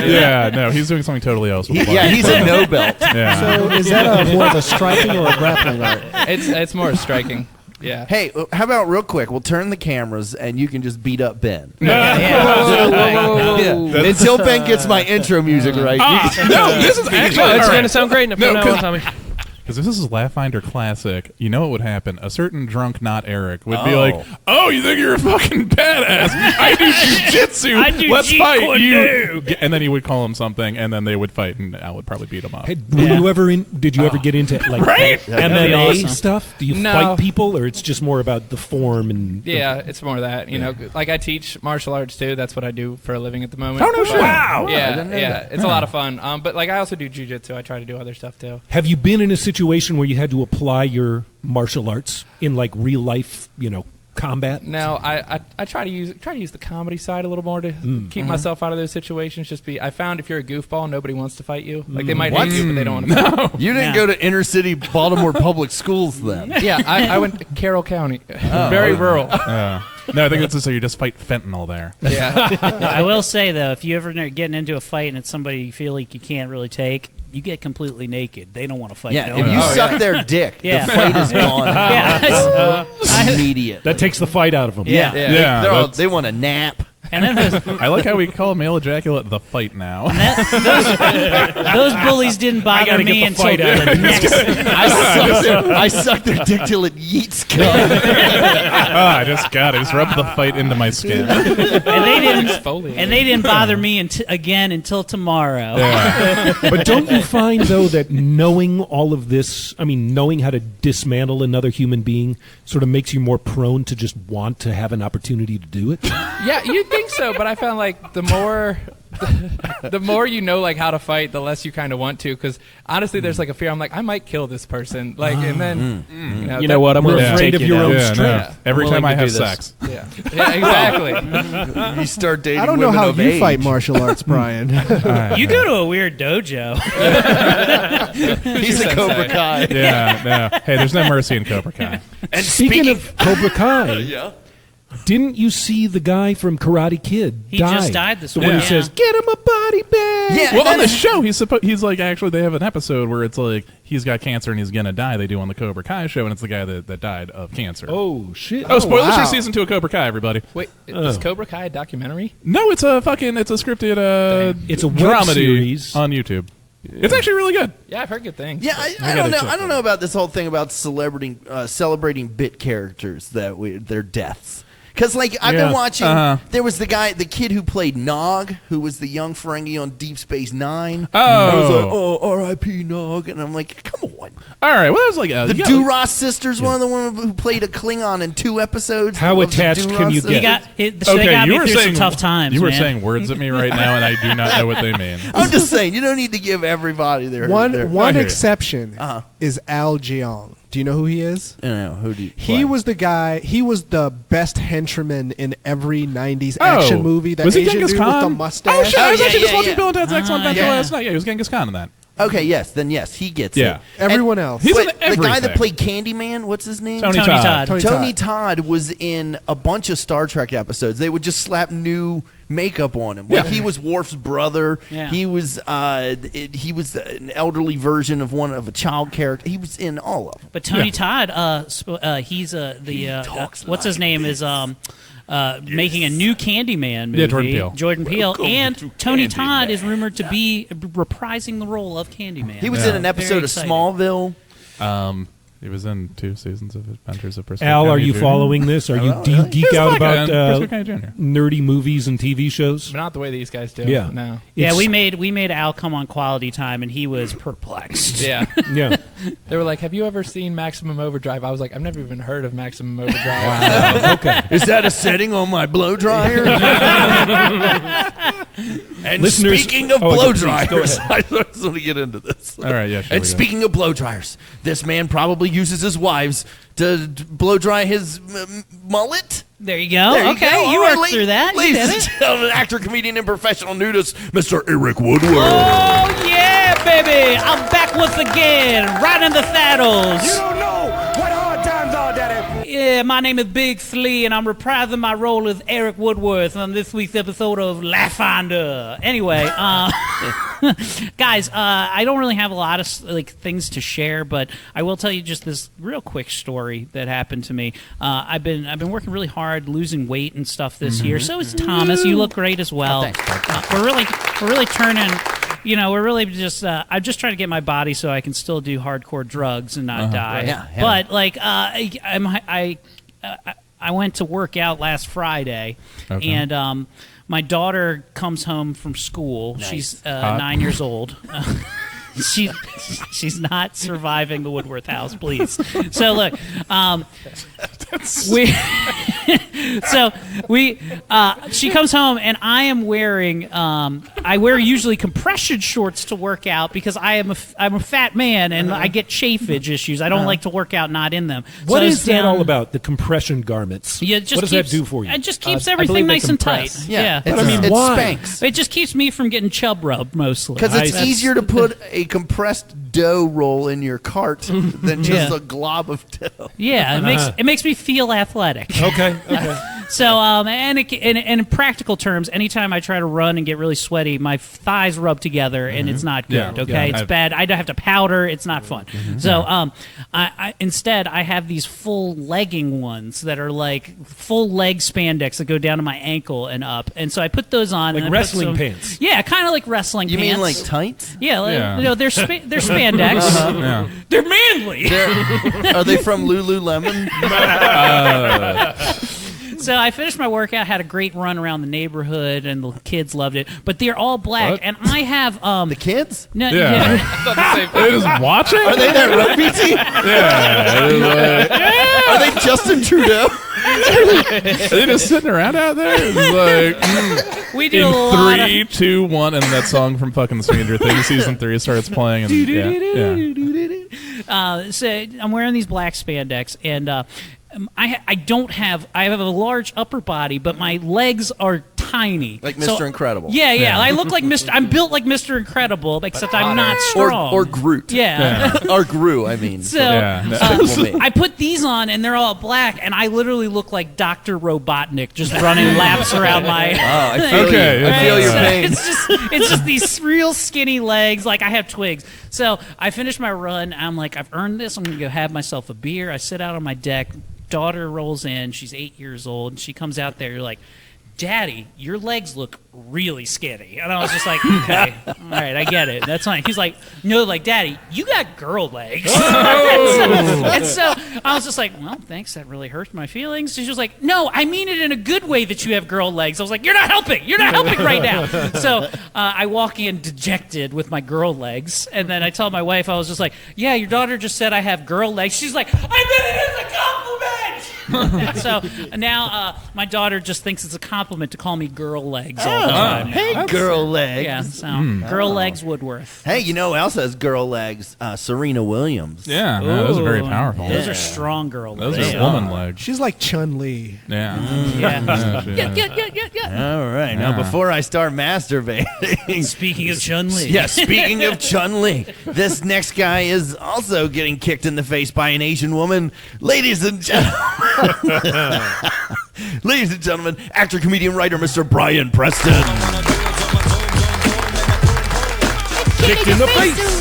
[SPEAKER 4] Yeah. No, he's doing something totally else. With
[SPEAKER 2] Yeah, he's a no belt.
[SPEAKER 4] Yeah.
[SPEAKER 7] So is that more of a striking or a grappling art?
[SPEAKER 6] It's more striking. Yeah.
[SPEAKER 2] Hey, how about real quick? We'll turn the cameras and you can just beat up Ben. Yeah. Until Ben gets my intro music right.
[SPEAKER 4] No, this is actually.
[SPEAKER 8] Oh, it's
[SPEAKER 4] all
[SPEAKER 8] going to
[SPEAKER 4] right.
[SPEAKER 8] sound great from
[SPEAKER 4] No,
[SPEAKER 8] now
[SPEAKER 4] 'cause-
[SPEAKER 8] on, Tommy.
[SPEAKER 4] Because this is Laugh-Finder Classic, you know what would happen? A certain drunk, not Eric, would be
[SPEAKER 2] Oh.
[SPEAKER 4] like, "Oh, you think you're a fucking badass? I do jujitsu.
[SPEAKER 3] I do
[SPEAKER 4] Let's
[SPEAKER 3] Jeet
[SPEAKER 4] fight
[SPEAKER 3] Kune
[SPEAKER 4] you." And then he would call him something, and then they would fight, and Al would probably beat him up.
[SPEAKER 1] Hey, did you ever get into like
[SPEAKER 4] Right?
[SPEAKER 1] MMA
[SPEAKER 3] awesome.
[SPEAKER 1] stuff? Do you
[SPEAKER 6] No.
[SPEAKER 1] fight people, or it's just more about the form and?
[SPEAKER 6] Yeah, it's more that, you know, like I teach martial arts too. That's what I do for a living at the moment.
[SPEAKER 4] Oh, no shit. Wow.
[SPEAKER 6] Yeah, it's a lot of fun. But like I also do jujitsu. I try to do other stuff too.
[SPEAKER 1] Have you been in a situation where you had to apply your martial arts in like real life, combat?
[SPEAKER 6] No, I try to use the comedy side a little more to keep myself out of those situations. I found if you're a goofball, nobody wants to fight you. Like they might hate you, but they don't want to fight you.
[SPEAKER 2] You didn't go to inner city Baltimore public schools then.
[SPEAKER 6] Yeah, I went to Carroll County. Very rural.
[SPEAKER 4] No, I think it's just so you just fight fentanyl there.
[SPEAKER 6] Yeah.
[SPEAKER 3] I will say though, if you ever getting into a fight and it's somebody you feel like you can't really take, you get completely naked. They don't want to fight.
[SPEAKER 2] Yeah,
[SPEAKER 3] no
[SPEAKER 2] if
[SPEAKER 3] one.
[SPEAKER 2] you suck their dick,
[SPEAKER 3] Yeah.
[SPEAKER 2] the fight is gone.
[SPEAKER 3] Yeah.
[SPEAKER 2] Immediate.
[SPEAKER 1] That takes the fight out of them.
[SPEAKER 3] Yeah.
[SPEAKER 4] Yeah,
[SPEAKER 2] They're all-
[SPEAKER 4] that's-
[SPEAKER 2] they want a nap.
[SPEAKER 3] And then
[SPEAKER 4] I like how we call male ejaculate the fight now.
[SPEAKER 3] those bullies didn't bother
[SPEAKER 1] gotta get
[SPEAKER 3] me
[SPEAKER 1] the
[SPEAKER 3] until
[SPEAKER 1] fight out of
[SPEAKER 3] the next.
[SPEAKER 2] I sucked their dick till it yeets come.
[SPEAKER 4] I just rubbed the fight into my skin.
[SPEAKER 3] And they didn't.
[SPEAKER 6] Exfoliate.
[SPEAKER 3] And they didn't bother me again until tomorrow.
[SPEAKER 1] But don't you find, though, that knowing all of this, knowing how to dismantle another human being sort of makes you more prone to just want to have an opportunity to do it?
[SPEAKER 6] Yeah, you'd think so, but I found like the more you know like how to fight, the less you kind of want to. Because honestly, there's like a fear. I'm like, I might kill this person. Like, and then
[SPEAKER 8] You know what? I'm
[SPEAKER 1] You're
[SPEAKER 8] willing to
[SPEAKER 1] afraid
[SPEAKER 8] take
[SPEAKER 1] of
[SPEAKER 8] you
[SPEAKER 1] your
[SPEAKER 8] now.
[SPEAKER 1] own
[SPEAKER 4] Yeah,
[SPEAKER 1] strength.
[SPEAKER 4] no. Every
[SPEAKER 8] I'm
[SPEAKER 4] time I
[SPEAKER 8] willing to
[SPEAKER 4] have
[SPEAKER 8] do this.
[SPEAKER 4] sex.
[SPEAKER 6] Yeah, exactly.
[SPEAKER 2] You start dating
[SPEAKER 7] I don't know
[SPEAKER 2] women
[SPEAKER 7] how
[SPEAKER 2] of
[SPEAKER 7] you
[SPEAKER 2] age.
[SPEAKER 7] fight martial arts, Brian.
[SPEAKER 3] You go to a weird dojo.
[SPEAKER 2] He's a Cobra Kai.
[SPEAKER 4] Yeah, no. Hey, there's no mercy in Cobra Kai.
[SPEAKER 1] And speaking of Cobra Kai, didn't you see the guy from Karate Kid
[SPEAKER 3] He
[SPEAKER 1] die?
[SPEAKER 3] just died this
[SPEAKER 1] The
[SPEAKER 3] week.
[SPEAKER 1] one who
[SPEAKER 3] Yeah.
[SPEAKER 1] says, "Get him a body bag."
[SPEAKER 2] Yeah,
[SPEAKER 4] Well, on the show, he's like, actually, they have an episode where it's like he's got cancer and he's gonna die. They do on the Cobra Kai show, and it's the guy that died of cancer.
[SPEAKER 1] Oh shit!
[SPEAKER 4] Oh, spoilers
[SPEAKER 7] wow.
[SPEAKER 4] for season 2 of Cobra Kai, everybody.
[SPEAKER 6] Wait, is Cobra Kai a documentary?
[SPEAKER 4] No, it's a scripted
[SPEAKER 1] It's a web
[SPEAKER 4] dramedy
[SPEAKER 1] series.
[SPEAKER 4] on YouTube. It's actually really good.
[SPEAKER 6] Yeah, I've heard good things.
[SPEAKER 2] Yeah, I don't know. I don't know about this whole thing about celebrating bit characters their deaths. Because like I've been watching, there was the kid who played Nog, who was the young Ferengi on Deep Space Nine.
[SPEAKER 4] Oh.
[SPEAKER 2] I was like, R.I.P. Nog, and I'm like, come on.
[SPEAKER 4] All right, well, that was like
[SPEAKER 2] The Duras sisters, one of the women who played a Klingon in 2 episodes.
[SPEAKER 1] How
[SPEAKER 2] of the
[SPEAKER 1] attached can
[SPEAKER 2] Duras
[SPEAKER 1] you
[SPEAKER 2] sisters.
[SPEAKER 1] get?
[SPEAKER 3] They got me through some tough times.
[SPEAKER 4] You were
[SPEAKER 3] man.
[SPEAKER 4] saying words at me right now, and I do not know what they mean.
[SPEAKER 2] I'm just saying, you don't need to give everybody their
[SPEAKER 7] One
[SPEAKER 2] their-
[SPEAKER 7] one
[SPEAKER 4] hear you.
[SPEAKER 7] exception
[SPEAKER 2] Uh-huh.
[SPEAKER 7] is Al Jeong. Do you know who he is?
[SPEAKER 2] I don't know, who do you
[SPEAKER 7] He
[SPEAKER 2] play?
[SPEAKER 7] was the guy. He was the best henchman in every '90s action movie. That
[SPEAKER 4] was he
[SPEAKER 7] Asian
[SPEAKER 4] Genghis
[SPEAKER 7] dude
[SPEAKER 4] Khan?
[SPEAKER 7] with the mustache.
[SPEAKER 4] Oh shit! I was
[SPEAKER 2] yeah,
[SPEAKER 4] actually just
[SPEAKER 2] yeah,
[SPEAKER 4] watching
[SPEAKER 2] yeah.
[SPEAKER 4] Bill and Ted's Excellent Adventure
[SPEAKER 7] Yeah.
[SPEAKER 4] last night. Yeah, he was Genghis Khan in that.
[SPEAKER 2] Okay, yes, then yes, he gets
[SPEAKER 4] Yeah.
[SPEAKER 2] it.
[SPEAKER 7] Everyone else.
[SPEAKER 4] He's
[SPEAKER 2] Wait,
[SPEAKER 4] in
[SPEAKER 2] the guy that
[SPEAKER 4] everything.
[SPEAKER 2] played Candyman, what's his name?
[SPEAKER 4] Tony
[SPEAKER 3] Tony
[SPEAKER 4] Todd.
[SPEAKER 3] Todd.
[SPEAKER 2] Tony Todd was in a bunch of Star Trek episodes. They would just slap new makeup on him. Like he was Worf's brother.
[SPEAKER 3] Yeah.
[SPEAKER 2] He was an elderly version of a child character. He was in all of them.
[SPEAKER 3] But Tony Todd, he's
[SPEAKER 2] talks
[SPEAKER 3] what's his name is making a new Candyman movie.
[SPEAKER 4] Yeah, Jordan Peele.
[SPEAKER 3] Jordan Peele.
[SPEAKER 2] Welcome
[SPEAKER 3] And
[SPEAKER 2] to
[SPEAKER 3] Tony
[SPEAKER 2] Candyman.
[SPEAKER 3] Todd is rumored to be reprising the role of Candyman.
[SPEAKER 2] He was in an episode of
[SPEAKER 3] exciting.
[SPEAKER 2] Smallville.
[SPEAKER 4] He was in 2 seasons of Adventures of Briscoe
[SPEAKER 1] Al, are
[SPEAKER 4] County
[SPEAKER 1] you
[SPEAKER 4] Jr.
[SPEAKER 1] following this? Do you geek
[SPEAKER 4] He's
[SPEAKER 1] out
[SPEAKER 4] like
[SPEAKER 1] about
[SPEAKER 4] Briscoe County Jr.
[SPEAKER 1] nerdy movies and TV shows?
[SPEAKER 6] But not the way these guys do.
[SPEAKER 1] Yeah.
[SPEAKER 6] No.
[SPEAKER 3] Yeah,
[SPEAKER 1] It's-
[SPEAKER 3] we made Al come on Quality Time, and he was perplexed.
[SPEAKER 6] Yeah.
[SPEAKER 1] Yeah.
[SPEAKER 6] They were like, "Have you ever seen Maximum Overdrive?" I was like, "I've never even heard of Maximum Overdrive."
[SPEAKER 1] Okay.
[SPEAKER 2] Is that a setting on my blow dryer? And
[SPEAKER 1] Listeners-
[SPEAKER 2] speaking of
[SPEAKER 1] Oh,
[SPEAKER 2] blow
[SPEAKER 1] please, go
[SPEAKER 2] dryers,
[SPEAKER 1] ahead.
[SPEAKER 2] I just want to get into this.
[SPEAKER 4] All right, yeah, sure.
[SPEAKER 2] And speaking of blow dryers, this man probably uses his wives to blow dry his mullet.
[SPEAKER 3] There you go.
[SPEAKER 2] There
[SPEAKER 3] Okay,
[SPEAKER 2] go.
[SPEAKER 3] you
[SPEAKER 2] All right,
[SPEAKER 3] worked through that. You
[SPEAKER 2] Ladies
[SPEAKER 3] did
[SPEAKER 2] and
[SPEAKER 3] it.
[SPEAKER 2] gentlemen, actor, comedian, and professional nudist, Mr. Eric Woodward.
[SPEAKER 3] Oh yeah, baby! I'm back once again, right in the saddles.
[SPEAKER 9] don't know what hard times are, Daddy.
[SPEAKER 3] Yeah, my name is Big Slee, and I'm reprising my role as Eric Woodworth on this week's episode of Laugh-Finder. Anyway, guys, I don't really have a lot of things to share, but I will tell you just this real quick story that happened to me. I've been working really hard, losing weight and stuff this year. So is Thomas. You look great as well. We're really turning. You know, we're really just. I'm just trying to get my body so I can still do hardcore drugs and not die.
[SPEAKER 2] Yeah.
[SPEAKER 3] But I went to work out last Friday,
[SPEAKER 4] Okay.
[SPEAKER 3] and my daughter comes home from school.
[SPEAKER 2] Nice.
[SPEAKER 3] She's 9 years old. She's not surviving the Woodworth house, please. So look, she comes home and I am wearing I wear usually compression shorts to work out because I'm a fat man and I get chafage issues. I don't like to work out not in them.
[SPEAKER 1] What
[SPEAKER 3] So
[SPEAKER 1] is that all
[SPEAKER 3] down-
[SPEAKER 1] about? The compression garments.
[SPEAKER 3] Yeah, it just
[SPEAKER 1] what does
[SPEAKER 3] keeps,
[SPEAKER 1] that do for you?
[SPEAKER 3] It just keeps
[SPEAKER 8] I
[SPEAKER 3] everything
[SPEAKER 8] believe they
[SPEAKER 3] nice and tight.
[SPEAKER 8] compress.
[SPEAKER 3] Yeah.
[SPEAKER 2] It's,
[SPEAKER 1] I mean,
[SPEAKER 2] it
[SPEAKER 1] why?
[SPEAKER 2] spanks.
[SPEAKER 3] It just keeps me from getting chub rub mostly.
[SPEAKER 2] Because it's
[SPEAKER 1] I-
[SPEAKER 2] easier to put a compressed dough roll in your cart than just
[SPEAKER 3] Yeah.
[SPEAKER 2] a glob of dough.
[SPEAKER 3] Yeah, it makes me feel athletic.
[SPEAKER 1] Okay. Okay.
[SPEAKER 3] So, and in practical terms, anytime I try to run and get really sweaty, my thighs rub together, and it's not good.
[SPEAKER 4] Yeah.
[SPEAKER 3] Okay,
[SPEAKER 4] Yeah.
[SPEAKER 3] it's bad. I have to powder. It's not fun. So, I instead I have these full legging ones that are like full leg spandex that go down to my ankle and up, and so I put those on.
[SPEAKER 1] Like
[SPEAKER 3] and I put
[SPEAKER 1] wrestling
[SPEAKER 3] some-
[SPEAKER 1] pants.
[SPEAKER 3] Yeah, kind of like wrestling
[SPEAKER 2] You
[SPEAKER 3] pants.
[SPEAKER 2] mean like tights?
[SPEAKER 3] Yeah,
[SPEAKER 4] Yeah.
[SPEAKER 3] You know, they're they're spandex.
[SPEAKER 4] Yeah.
[SPEAKER 3] They're manly.
[SPEAKER 2] Are they from Lululemon?
[SPEAKER 3] So I finished my workout, had a great run around the neighborhood, and the kids loved it. But they're all black,
[SPEAKER 4] What?
[SPEAKER 3] and I have
[SPEAKER 2] The kids?
[SPEAKER 3] no,
[SPEAKER 4] Yeah. They just watching?
[SPEAKER 2] Are they that rugby team?
[SPEAKER 4] Yeah. It is
[SPEAKER 2] Are they Justin Trudeau?
[SPEAKER 4] are they just sitting around out there? It's like
[SPEAKER 3] we do
[SPEAKER 4] in
[SPEAKER 3] a lot
[SPEAKER 4] 3, 2, 1, and that song from fucking Stranger Things season 3 starts playing. And yeah.
[SPEAKER 3] So I'm wearing these black spandex, and I don't have. I have a large upper body, but my legs are tiny.
[SPEAKER 2] Like
[SPEAKER 3] So-
[SPEAKER 2] Mr. Incredible.
[SPEAKER 3] Yeah. I look like Mr. I'm built like Mr. Incredible, except I'm not strong.
[SPEAKER 2] Or Groot.
[SPEAKER 3] Yeah.
[SPEAKER 2] Or Gru, I mean.
[SPEAKER 3] So
[SPEAKER 4] Yeah.
[SPEAKER 2] Despicable Me.
[SPEAKER 3] I put these on, and they're all black, and I literally look like Dr. Robotnik just running laps around my.
[SPEAKER 2] Oh, I feel
[SPEAKER 4] Okay,
[SPEAKER 2] you. I feel your
[SPEAKER 3] So
[SPEAKER 2] pain.
[SPEAKER 3] it's just these real skinny legs. Like I have twigs. So I finished my run. I'm like, I've earned this. I'm gonna go have myself a beer. I sit out on my deck. Daughter rolls in. She's 8 years old. She comes out there. You're like, Daddy, your legs look really skinny. And I was just like, okay, all right, I get it. That's fine. He's like, no, like, Daddy, you got girl legs. and so I was just like, well, thanks. That really hurt my feelings. She was like, no, I mean it in a good way that you have girl legs. I was like, you're not helping. You're not helping right now. So I walk in dejected with my girl legs. And then I tell my wife, I was just like, yeah, your daughter just said I have girl legs. She's like, I meant it as a compliment. So now my daughter just thinks it's a compliment to call me girl legs all the time.
[SPEAKER 2] Hey, girl legs.
[SPEAKER 3] Yeah, so girl legs Woodworth.
[SPEAKER 2] Hey, you know who else has girl legs? Serena Williams.
[SPEAKER 4] Yeah, no, those are very powerful.
[SPEAKER 3] Those are strong girl legs.
[SPEAKER 4] Those are woman legs.
[SPEAKER 7] She's like Chun-Li.
[SPEAKER 4] Yeah.
[SPEAKER 2] All right. Now, before I start masturbating.
[SPEAKER 3] Speaking of Chun-Li.
[SPEAKER 2] Yeah, speaking of Chun-Li, this next guy is also getting kicked in the face by an Asian woman. Ladies and gentlemen. Ladies and gentlemen, actor, comedian, writer, Mr. Brian Preston.
[SPEAKER 1] Kicked in the face.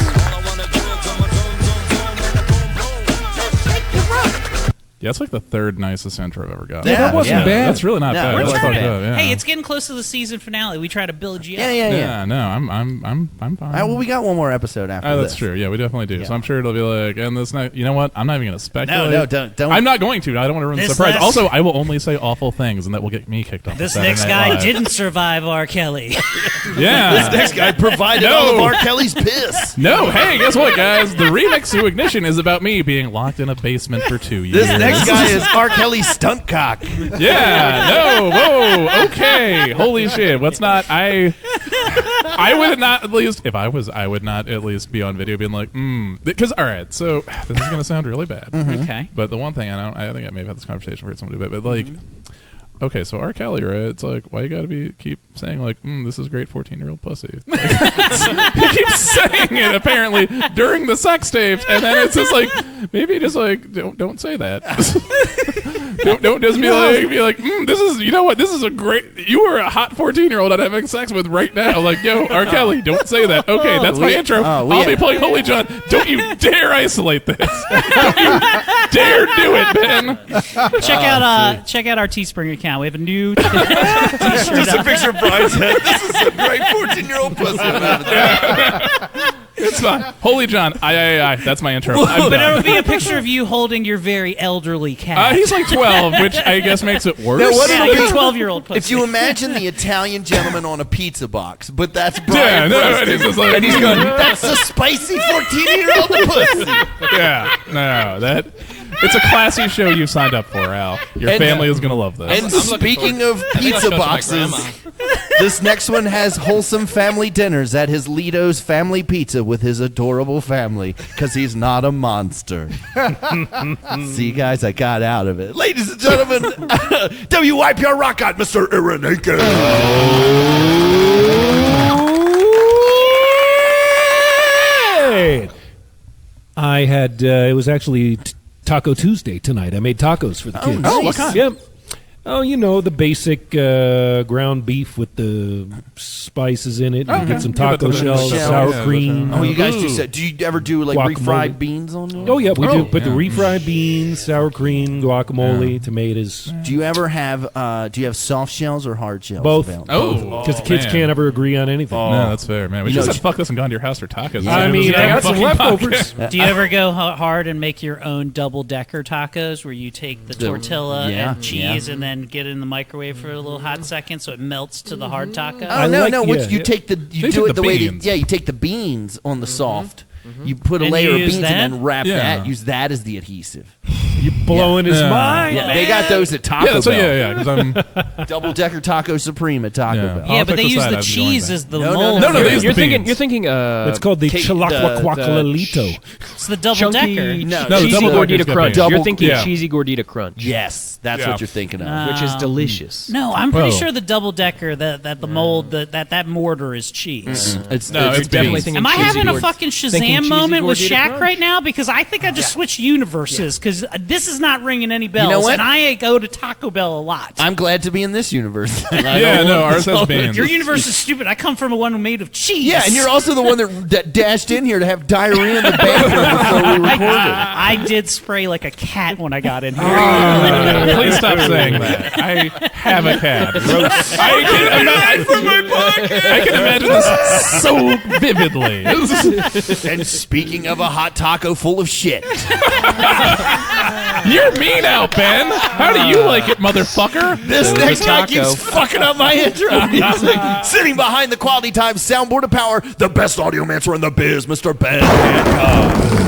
[SPEAKER 4] Yeah, it's like the third nicest intro I've ever got.
[SPEAKER 2] Yeah, that wasn't
[SPEAKER 7] bad.
[SPEAKER 4] That's really not bad.
[SPEAKER 2] we're
[SPEAKER 4] That's
[SPEAKER 2] not
[SPEAKER 4] fucked
[SPEAKER 2] bad.
[SPEAKER 4] up, yeah.
[SPEAKER 3] Hey, it's getting close to the season finale. We try to build you up.
[SPEAKER 2] Yeah.
[SPEAKER 4] No, I'm fine.
[SPEAKER 2] All right, well, we got one more episode after
[SPEAKER 4] Oh,
[SPEAKER 2] this.
[SPEAKER 4] that's true. Yeah, we definitely do.
[SPEAKER 2] Yeah.
[SPEAKER 4] So I'm sure it'll be like, and this night, you know what? I'm not even going to speculate.
[SPEAKER 2] No, don't.
[SPEAKER 4] I'm not going to. I don't want to ruin the
[SPEAKER 3] This
[SPEAKER 4] surprise.
[SPEAKER 3] last-
[SPEAKER 4] Also, I will only say awful things, and that will get me kicked off.
[SPEAKER 3] This
[SPEAKER 4] Saturday
[SPEAKER 3] next
[SPEAKER 4] Night
[SPEAKER 3] guy
[SPEAKER 4] Live.
[SPEAKER 3] didn't survive R. Kelly.
[SPEAKER 4] Yeah.
[SPEAKER 2] This next guy provided all of R. Kelly's piss.
[SPEAKER 4] No, hey, guess what, guys? The remix to Ignition is about me being locked in a basement for 2 years.
[SPEAKER 2] This next guy is R. Kelly's stunt cock.
[SPEAKER 4] Yeah, no, whoa, okay. Holy shit. What's not, I would not at least, if I was, I would not at least be on video being like, because, all right, so this is going to sound really bad.
[SPEAKER 3] Okay.
[SPEAKER 4] But the one thing, I think I may have had this conversation with somebody, but like, okay, so R. Kelly, right? It's like, why you gotta keep saying like, this is great 14-year-old pussy. He keeps saying it apparently during the sex tapes, and then it's just like, maybe just like don't say that. don't just be like, this is, you know what? This is a great. You are a hot 14-year-old I'm having sex with right now. Like, yo, R. Kelly, don't say that. Okay, that's my intro. I'll be playing Holy John. Don't you dare isolate this. Don't you dare do it, Ben.
[SPEAKER 3] Check out our Teespring account. We have a new
[SPEAKER 2] Just a picture of Brian's head. This is a great 14-year-old pussy.
[SPEAKER 4] It's fine. Holy John. I. That's my intro.
[SPEAKER 3] But it'll be a picture of you holding your very elderly cat.
[SPEAKER 4] He's like 12, which I guess makes it worse.
[SPEAKER 2] Now, what
[SPEAKER 3] yeah,
[SPEAKER 2] it'll
[SPEAKER 3] your
[SPEAKER 2] be-
[SPEAKER 3] 12-year-old pussy.
[SPEAKER 2] If you imagine the Italian gentleman on a pizza box, but that's Brian Preston,
[SPEAKER 4] and he's just like,
[SPEAKER 2] and he's going, that's a spicy 14-year-old pussy.
[SPEAKER 4] Yeah, no, that. It's a classy show you signed up for, Al. Your family is gonna love this.
[SPEAKER 2] And speaking of pizza boxes, this next one has wholesome family dinners at his Lido's Family Pizza with his adorable family, because he's not a monster. See, guys, I got out of it. Ladies and gentlemen, WYPR Rock Out, Mr. Aaron Aiken.
[SPEAKER 1] I had, it was actually Taco Tuesday tonight. I made tacos for the kids.
[SPEAKER 2] nice. What kind?
[SPEAKER 1] Yep. Oh, you know, the basic ground beef with the spices in it. You get some taco shells, sour cream.
[SPEAKER 2] Oh, you guys do you ever do like
[SPEAKER 1] Guacamole.
[SPEAKER 2] refried beans on it?
[SPEAKER 1] Oh, yeah, we do. But the refried beans, sour cream, guacamole, tomatoes.
[SPEAKER 2] Do you ever have soft shells or hard shells?
[SPEAKER 1] Both.
[SPEAKER 2] available?
[SPEAKER 1] Because the kids can't ever agree on anything.
[SPEAKER 4] No, that's fair, man. We
[SPEAKER 2] You
[SPEAKER 4] just
[SPEAKER 2] know,
[SPEAKER 4] said fuck this and gone to your house for tacos.
[SPEAKER 2] Yeah.
[SPEAKER 1] I mean, I got some leftovers.
[SPEAKER 3] Do you ever go hard and make your own double-decker tacos where you take the tortilla and cheese and then get it in the microwave for a little hot second so it melts to the hard taco?
[SPEAKER 2] Oh no,
[SPEAKER 1] like-
[SPEAKER 2] no!
[SPEAKER 1] yeah,
[SPEAKER 2] You
[SPEAKER 1] yeah.
[SPEAKER 2] take the
[SPEAKER 4] They
[SPEAKER 2] do
[SPEAKER 4] took
[SPEAKER 2] it
[SPEAKER 4] the
[SPEAKER 2] the way
[SPEAKER 4] beans.
[SPEAKER 2] you take the beans on the soft. You put a
[SPEAKER 3] And
[SPEAKER 2] layer
[SPEAKER 3] you
[SPEAKER 2] of
[SPEAKER 3] use
[SPEAKER 2] beans
[SPEAKER 3] that?
[SPEAKER 2] and then wrap
[SPEAKER 4] Yeah.
[SPEAKER 2] that. Use that as the adhesive.
[SPEAKER 1] You blowing his mind.
[SPEAKER 2] Yeah, they got those at Taco
[SPEAKER 4] Yeah, that's
[SPEAKER 2] Bell.
[SPEAKER 4] yeah, because I'm.
[SPEAKER 2] Double decker taco supreme at Taco
[SPEAKER 4] Yeah.
[SPEAKER 2] Bell.
[SPEAKER 3] Yeah,
[SPEAKER 4] I'll
[SPEAKER 3] but they
[SPEAKER 4] pick the
[SPEAKER 3] use
[SPEAKER 4] side,
[SPEAKER 3] the
[SPEAKER 4] I'd be going
[SPEAKER 3] cheese
[SPEAKER 4] back.
[SPEAKER 3] as the
[SPEAKER 2] No,
[SPEAKER 3] mold.
[SPEAKER 4] No, they use
[SPEAKER 8] You're
[SPEAKER 4] the
[SPEAKER 8] thinking.
[SPEAKER 4] beans.
[SPEAKER 8] You're thinking.
[SPEAKER 1] It's called the
[SPEAKER 2] Cake-
[SPEAKER 1] Chilaquaquaqualito.
[SPEAKER 3] It's the double-decker.
[SPEAKER 8] chunky,
[SPEAKER 2] No,
[SPEAKER 4] No,
[SPEAKER 8] cheesy
[SPEAKER 4] double
[SPEAKER 8] gordita
[SPEAKER 4] decker's got
[SPEAKER 8] crunch.
[SPEAKER 2] beans.
[SPEAKER 8] You're thinking
[SPEAKER 4] Yeah.
[SPEAKER 8] cheesy gordita crunch,
[SPEAKER 2] Yes, that's
[SPEAKER 4] Yeah.
[SPEAKER 2] what you're thinking of.
[SPEAKER 8] which is delicious.
[SPEAKER 3] No, I'm pretty
[SPEAKER 4] Whoa.
[SPEAKER 3] sure the double-decker, that the mold, that mortar is cheese.
[SPEAKER 2] It's
[SPEAKER 4] No, it's
[SPEAKER 8] definitely
[SPEAKER 4] beans.
[SPEAKER 8] thinking
[SPEAKER 3] Am I
[SPEAKER 8] cheesy
[SPEAKER 3] having a
[SPEAKER 8] gord-
[SPEAKER 3] fucking
[SPEAKER 8] thinking
[SPEAKER 3] Shazam
[SPEAKER 8] cheesy
[SPEAKER 3] moment with
[SPEAKER 8] gordita
[SPEAKER 3] Shaq
[SPEAKER 8] crunch?
[SPEAKER 3] right now? Because I think I just switched universes because this is not ringing any bells.
[SPEAKER 2] know what?
[SPEAKER 3] And I go to Taco Bell a lot.
[SPEAKER 2] I'm glad to be in this universe.
[SPEAKER 4] Yeah, no, ours has beans.
[SPEAKER 3] Your universe is stupid. I come from one made of cheese.
[SPEAKER 2] Yeah, and you're also the one that dashed in here to have diarrhea in the bathroom before we recorded.
[SPEAKER 3] I did spray like a cat when I got in here.
[SPEAKER 4] Please stop saying that. I have a cat. I can imagine this so vividly.
[SPEAKER 2] And speaking of a hot taco full of shit,
[SPEAKER 4] You're mean out, Ben. How do you like it, motherfucker?
[SPEAKER 2] this next guy
[SPEAKER 8] taco.
[SPEAKER 2] keeps fucking up my intro music. Sitting behind the Quality Time soundboard of power, the best audiomancer in the biz, Mr. Ben Hancock.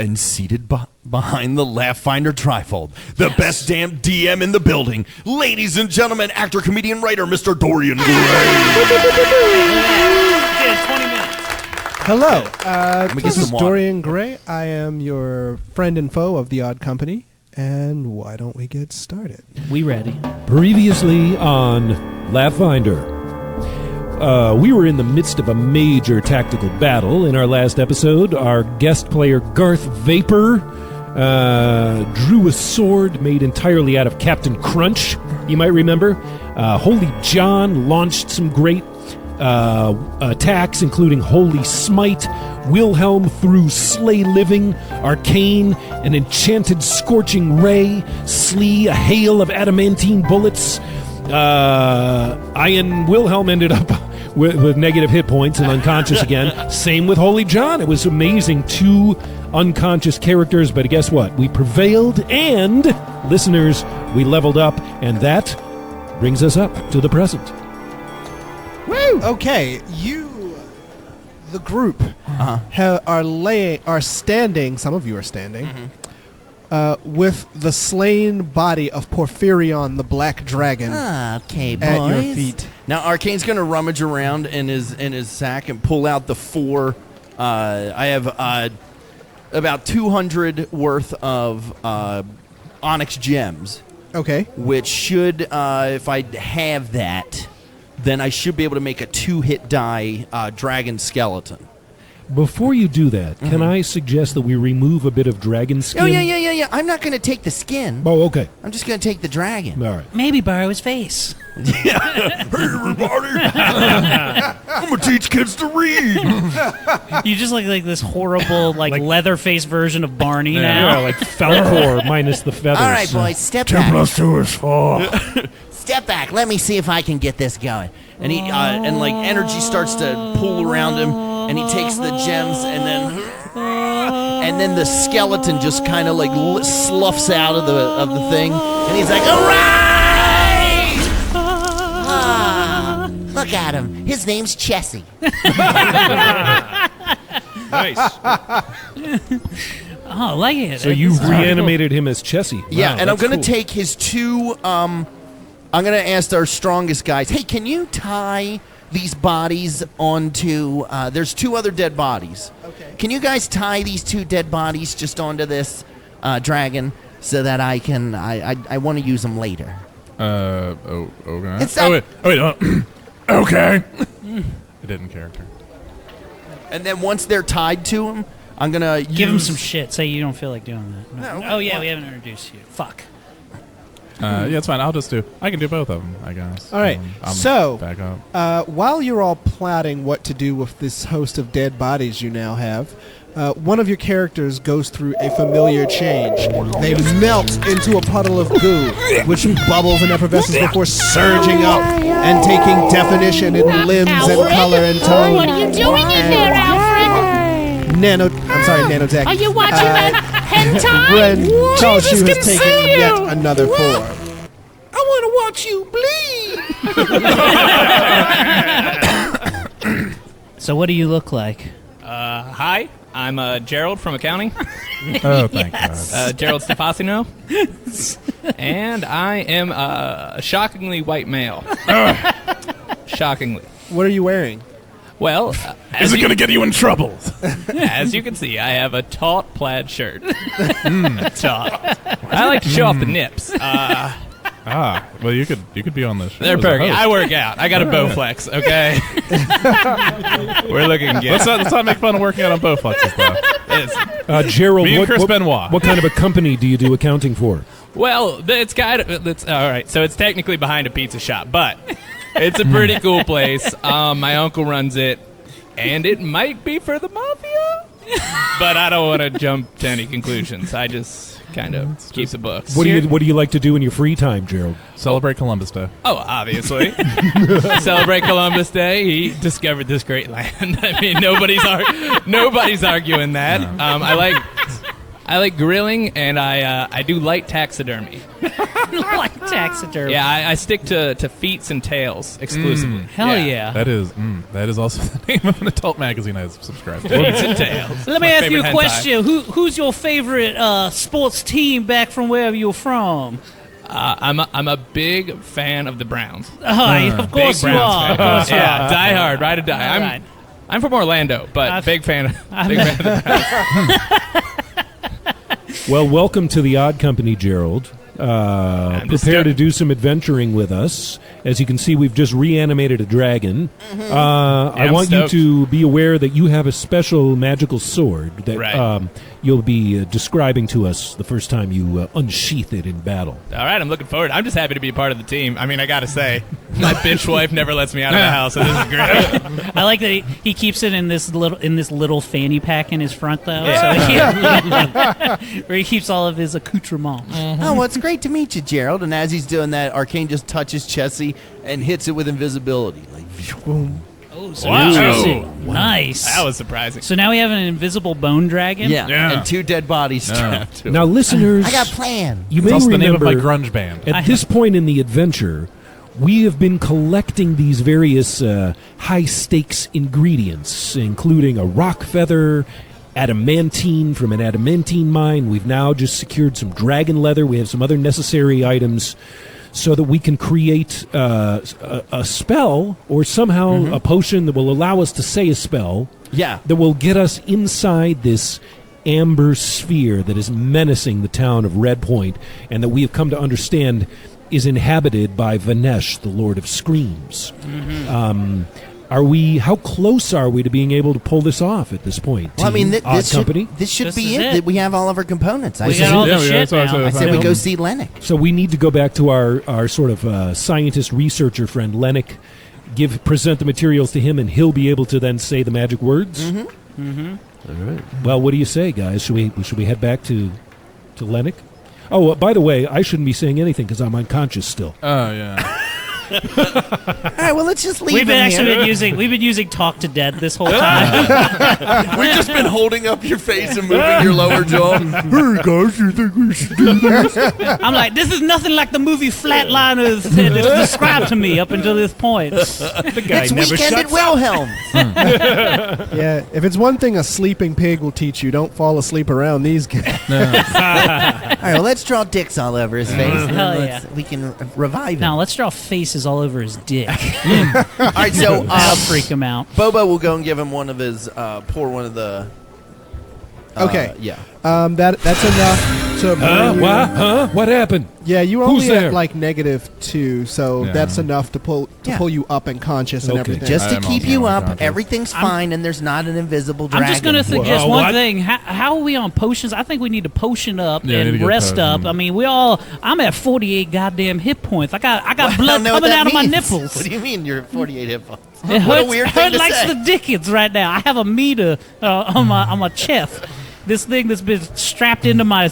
[SPEAKER 2] And seated behind the Laugh Finder trifold, the best damn DM in the building, ladies and gentlemen, actor, comedian, writer, Mr. Dorian Gray.
[SPEAKER 3] Yeah, 20 minutes.
[SPEAKER 7] Hello,
[SPEAKER 2] me get
[SPEAKER 7] this is
[SPEAKER 2] some water.
[SPEAKER 7] Dorian Gray. I am your friend and foe of The Odd Company. And why don't we get started?
[SPEAKER 3] We ready.
[SPEAKER 1] Previously on Laugh-Finder. We were in the midst of a major tactical battle in our last episode. Our guest player, Garth Vapor, drew a sword made entirely out of Captain Crunch, you might remember. Holy John launched some great attacks, including Holy Smite. Wilhelm threw Slay Living, Arcane, an enchanted Scorching Ray, Slee, a hail of adamantine bullets. I and Wilhelm ended up with negative hit points and unconscious again. Same with Holy John. It was amazing. 2 unconscious characters, but guess what? We prevailed, and, listeners, we leveled up, and that brings us up to the present.
[SPEAKER 7] Woo! Okay, the group, are standing. Some of you are standing. With the slain body of Porphyrion, the Black Dragon,
[SPEAKER 2] Okay, boys.
[SPEAKER 7] at your feet.
[SPEAKER 2] Now, Arcane's going to rummage around in his sack and pull out the 4. I have about 200 worth of onyx gems,
[SPEAKER 7] Okay.
[SPEAKER 2] which should, if I have that, then I should be able to make a 2-hit die dragon skeleton.
[SPEAKER 1] Before you do that, can I suggest that we remove a bit of dragon skin?
[SPEAKER 2] Oh, yeah. I'm not going to take the skin.
[SPEAKER 1] Oh, okay.
[SPEAKER 2] I'm just going to take the dragon.
[SPEAKER 1] All right.
[SPEAKER 3] Maybe borrow his face.
[SPEAKER 2] Hey, everybody. I'm going to teach kids to read.
[SPEAKER 3] You just look like this horrible, like leather-faced version of Barney
[SPEAKER 1] Yeah,
[SPEAKER 3] now.
[SPEAKER 1] like Falcor minus the feathers.
[SPEAKER 2] All right, boys, step
[SPEAKER 9] 10
[SPEAKER 2] back.
[SPEAKER 9] plus 2 is 4.
[SPEAKER 2] Step back. Let me see if I can get this going. And he and like energy starts to pool around him, and he takes the gems, and then the skeleton just kind of like sloughs out of the thing, and he's like, "All right!" Look at him. His name's Chessie.
[SPEAKER 1] Nice.
[SPEAKER 3] Oh, I like it.
[SPEAKER 1] So you've reanimated him as Chessie.
[SPEAKER 2] Yeah,
[SPEAKER 1] Wow,
[SPEAKER 2] and I'm
[SPEAKER 1] that's
[SPEAKER 2] going to
[SPEAKER 1] cool.
[SPEAKER 2] take his 2. I'm going to ask our strongest guys, hey, can you tie these bodies onto... there's 2 other dead bodies.
[SPEAKER 7] Okay.
[SPEAKER 2] Can you guys tie these 2 dead bodies just onto this dragon so that I can... I want to use them later.
[SPEAKER 4] Okay.
[SPEAKER 2] It's not-
[SPEAKER 4] wait. Okay. I didn't character.
[SPEAKER 2] And then once they're tied to him, I'm going to
[SPEAKER 3] Give him some shit. Say you don't feel like doing that.
[SPEAKER 2] No.
[SPEAKER 3] Oh, yeah, we haven't introduced you. Fuck.
[SPEAKER 4] Yeah, it's fine. I can do both of them, I guess.
[SPEAKER 7] All right.
[SPEAKER 4] I'm
[SPEAKER 7] So,
[SPEAKER 4] back up.
[SPEAKER 7] while you're all plotting what to do with this host of dead bodies you now have, one of your characters goes through a familiar change. They melt into a puddle of goo, which bubbles and effervesces before surging up and taking definition in limbs and color and tone.
[SPEAKER 5] What are you doing in there, Alfred?
[SPEAKER 7] Nanotech.
[SPEAKER 5] Are you watching that hentai?
[SPEAKER 7] Ren Chalshu
[SPEAKER 5] Jesus
[SPEAKER 7] has
[SPEAKER 5] can
[SPEAKER 7] taken
[SPEAKER 5] see you.
[SPEAKER 7] yet another form.
[SPEAKER 2] I want to watch you bleed.
[SPEAKER 3] So what do you look like?
[SPEAKER 6] Hi, I'm Gerald from accounting.
[SPEAKER 4] Oh, thank God.
[SPEAKER 6] Gerald Stefasino. And I am a shockingly white male. Shockingly.
[SPEAKER 7] What are you wearing?
[SPEAKER 6] Well,
[SPEAKER 4] Is it going to get you in trouble?
[SPEAKER 6] as you can see, I have a taut plaid shirt. Taut. I like to show off the nips.
[SPEAKER 4] Well, you could be on this show.
[SPEAKER 6] They're
[SPEAKER 4] as a
[SPEAKER 6] perky.
[SPEAKER 4] host.
[SPEAKER 6] I work out. I got a Bowflex, okay? We're looking good.
[SPEAKER 4] Let's not make fun of working out on Bowflexes, though.
[SPEAKER 1] Gerald,
[SPEAKER 4] Me and Chris
[SPEAKER 1] what,
[SPEAKER 4] Benoit.
[SPEAKER 1] what kind of a company do you do accounting for?
[SPEAKER 6] Well, it's kind of all right. So it's technically behind a pizza shop, but it's a pretty cool place. My uncle runs it, and it might be for the mafia, but I don't want to jump to any conclusions. I just kind of keep the books.
[SPEAKER 1] What do you like to do in your free time, Gerald?
[SPEAKER 4] Celebrate Columbus Day.
[SPEAKER 6] Oh, obviously. Celebrate Columbus Day. He discovered this great land. I mean, nobody's arguing that. I like grilling, and I do light taxidermy.
[SPEAKER 3] Like taxidermy.
[SPEAKER 6] Yeah, I stick to feets and tails exclusively.
[SPEAKER 3] Hell yeah.
[SPEAKER 4] That is also the name of an adult magazine I subscribe to.
[SPEAKER 6] Feets and tails.
[SPEAKER 3] Let me
[SPEAKER 6] My
[SPEAKER 3] ask you a
[SPEAKER 6] favorite hentai.
[SPEAKER 3] question. Who's your favorite sports team back from wherever you're from?
[SPEAKER 6] I'm a big fan of the Browns.
[SPEAKER 3] Of course
[SPEAKER 6] Big
[SPEAKER 3] you
[SPEAKER 6] Browns
[SPEAKER 3] are.
[SPEAKER 6] fan.
[SPEAKER 3] Of course you
[SPEAKER 6] Yeah,
[SPEAKER 3] are.
[SPEAKER 6] die hard, ride or die.
[SPEAKER 3] All right.
[SPEAKER 6] I'm from Orlando, but big fan of the Browns.
[SPEAKER 1] Well, welcome to the Odd Company, Gerald. Prepare to do some adventuring with us. As you can see, we've just reanimated a dragon. I want you
[SPEAKER 6] stoked.
[SPEAKER 1] to be aware that you have a special magical sword that
[SPEAKER 6] Right.
[SPEAKER 1] you'll be describing to us the first time you unsheath it in battle.
[SPEAKER 6] All right, I'm looking forward. I'm just happy to be a part of the team. I mean, I got to say, my bitch wife never lets me out of the house, so this is great.
[SPEAKER 3] I like that he keeps it in this little fanny pack in his front though, where he keeps all of his accoutrements.
[SPEAKER 2] Oh, well, it's great to meet you, Gerald. And as he's doing that, Arcane just touches Chessie and hits it with invisibility. Like, boom.
[SPEAKER 3] Oh, so
[SPEAKER 6] Wow.
[SPEAKER 3] interesting. Nice.
[SPEAKER 6] That was surprising.
[SPEAKER 3] So now we have an invisible bone dragon.
[SPEAKER 2] Yeah. And 2 dead bodies strapped to him.
[SPEAKER 1] Now, listeners,
[SPEAKER 2] I got plans.
[SPEAKER 1] you
[SPEAKER 4] It's
[SPEAKER 1] may
[SPEAKER 4] also the name of
[SPEAKER 1] remember
[SPEAKER 4] my grunge band.
[SPEAKER 1] at this point in the adventure, we have been collecting these various high-stakes ingredients, including a rock feather, adamantine from an adamantine mine. We've now just secured some dragon leather. We have some other necessary items so that we can create a spell or somehow a potion that will allow us to say a spell
[SPEAKER 2] Yeah.
[SPEAKER 1] that will get us inside this amber sphere that is menacing the town of Red Point and that we have come to understand is inhabited by Vanesh, the Lord of Screams. How close are we to being able to pull this off at this point?
[SPEAKER 2] Well, I mean,
[SPEAKER 1] Team Odd Company?
[SPEAKER 2] this should
[SPEAKER 3] This
[SPEAKER 2] be
[SPEAKER 3] is
[SPEAKER 2] it.
[SPEAKER 3] it.
[SPEAKER 2] We have all of our components. I
[SPEAKER 3] We got
[SPEAKER 2] said,
[SPEAKER 3] all the
[SPEAKER 4] Yeah, yeah,
[SPEAKER 3] shit
[SPEAKER 4] that's what I
[SPEAKER 3] now.
[SPEAKER 4] said.
[SPEAKER 2] I said we go see Lennox.
[SPEAKER 1] So we need to go back to our sort of scientist researcher friend Lennox, present the materials to him, and he'll be able to then say the magic words. All right. Well, what do you say, guys? Should we head back to Lennox? Oh, by the way, I shouldn't be saying anything because I'm unconscious still.
[SPEAKER 4] Oh, yeah.
[SPEAKER 2] All right, well, let's just leave
[SPEAKER 3] We've been
[SPEAKER 2] him here.
[SPEAKER 3] we've been using Talk to Dead this whole time.
[SPEAKER 2] We've just been holding up your face and moving your lower jaw. Hey, guys, you think we should do this?
[SPEAKER 3] I'm like, this is nothing like the movie Flatliners that is described to me up until this point.
[SPEAKER 2] It's Weekend at Wilhelm.
[SPEAKER 7] Yeah, if it's one thing a sleeping pig will teach you, don't fall asleep around these guys.
[SPEAKER 2] All right, well, let's draw dicks all over his face. and
[SPEAKER 3] Hell
[SPEAKER 2] then we can revive him.
[SPEAKER 3] Now let's draw faces all over his dick.
[SPEAKER 2] All right, so
[SPEAKER 3] That'll freak him out.
[SPEAKER 2] Bobo will go and give him one of his, pour one of the...
[SPEAKER 7] Okay.
[SPEAKER 2] Yeah.
[SPEAKER 7] That's enough to bring you.
[SPEAKER 1] What happened?
[SPEAKER 7] Yeah, you were
[SPEAKER 1] Who's
[SPEAKER 7] only
[SPEAKER 1] there?
[SPEAKER 7] at like -2, so
[SPEAKER 4] Yeah.
[SPEAKER 7] that's enough to pull
[SPEAKER 2] Yeah.
[SPEAKER 7] you up and conscious and
[SPEAKER 1] Okay.
[SPEAKER 7] everything.
[SPEAKER 2] Just to
[SPEAKER 4] I'm
[SPEAKER 2] keep
[SPEAKER 4] also
[SPEAKER 2] you up,
[SPEAKER 4] unconscious.
[SPEAKER 2] everything's fine, and there's not an invisible dragon.
[SPEAKER 3] I'm just going to suggest
[SPEAKER 1] Whoa,
[SPEAKER 3] one
[SPEAKER 1] what?
[SPEAKER 3] thing. How are we on potions? I think we need to potion up
[SPEAKER 4] Yeah, we need to
[SPEAKER 3] and
[SPEAKER 4] get
[SPEAKER 3] rest
[SPEAKER 4] potion.
[SPEAKER 3] up. I mean, I'm at 48 goddamn hit points. I got
[SPEAKER 2] I don't
[SPEAKER 3] blood
[SPEAKER 2] know what
[SPEAKER 3] coming
[SPEAKER 2] that
[SPEAKER 3] out of my
[SPEAKER 2] means.
[SPEAKER 3] nipples.
[SPEAKER 2] What do you mean you're 48 hit points?
[SPEAKER 3] It
[SPEAKER 2] What a
[SPEAKER 3] hurts,
[SPEAKER 2] weird thing
[SPEAKER 3] hurt
[SPEAKER 2] to
[SPEAKER 3] likes
[SPEAKER 2] say.
[SPEAKER 3] the dickens right now. I have a meter on my chest. This thing that's been strapped into my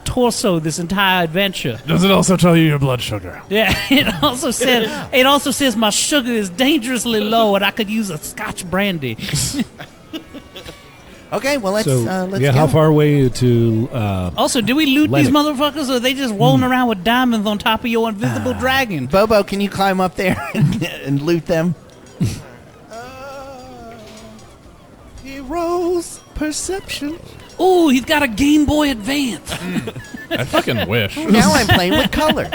[SPEAKER 3] torso this entire adventure.
[SPEAKER 4] Does it also tell you your blood sugar?
[SPEAKER 3] Yeah, it also says my sugar is dangerously low and I could use a Scotch brandy.
[SPEAKER 2] Okay, well, let's
[SPEAKER 1] So,
[SPEAKER 2] go.
[SPEAKER 1] how far away to...
[SPEAKER 3] Also, do we loot these
[SPEAKER 1] Lennox.
[SPEAKER 3] motherfuckers or are they just rolling around with diamonds on top of your invisible dragon?
[SPEAKER 2] Bobo, can you climb up there and loot them? Heroes perception.
[SPEAKER 3] Ooh, he's got a Game Boy Advance.
[SPEAKER 4] I fucking wish.
[SPEAKER 2] Now I'm playing with color.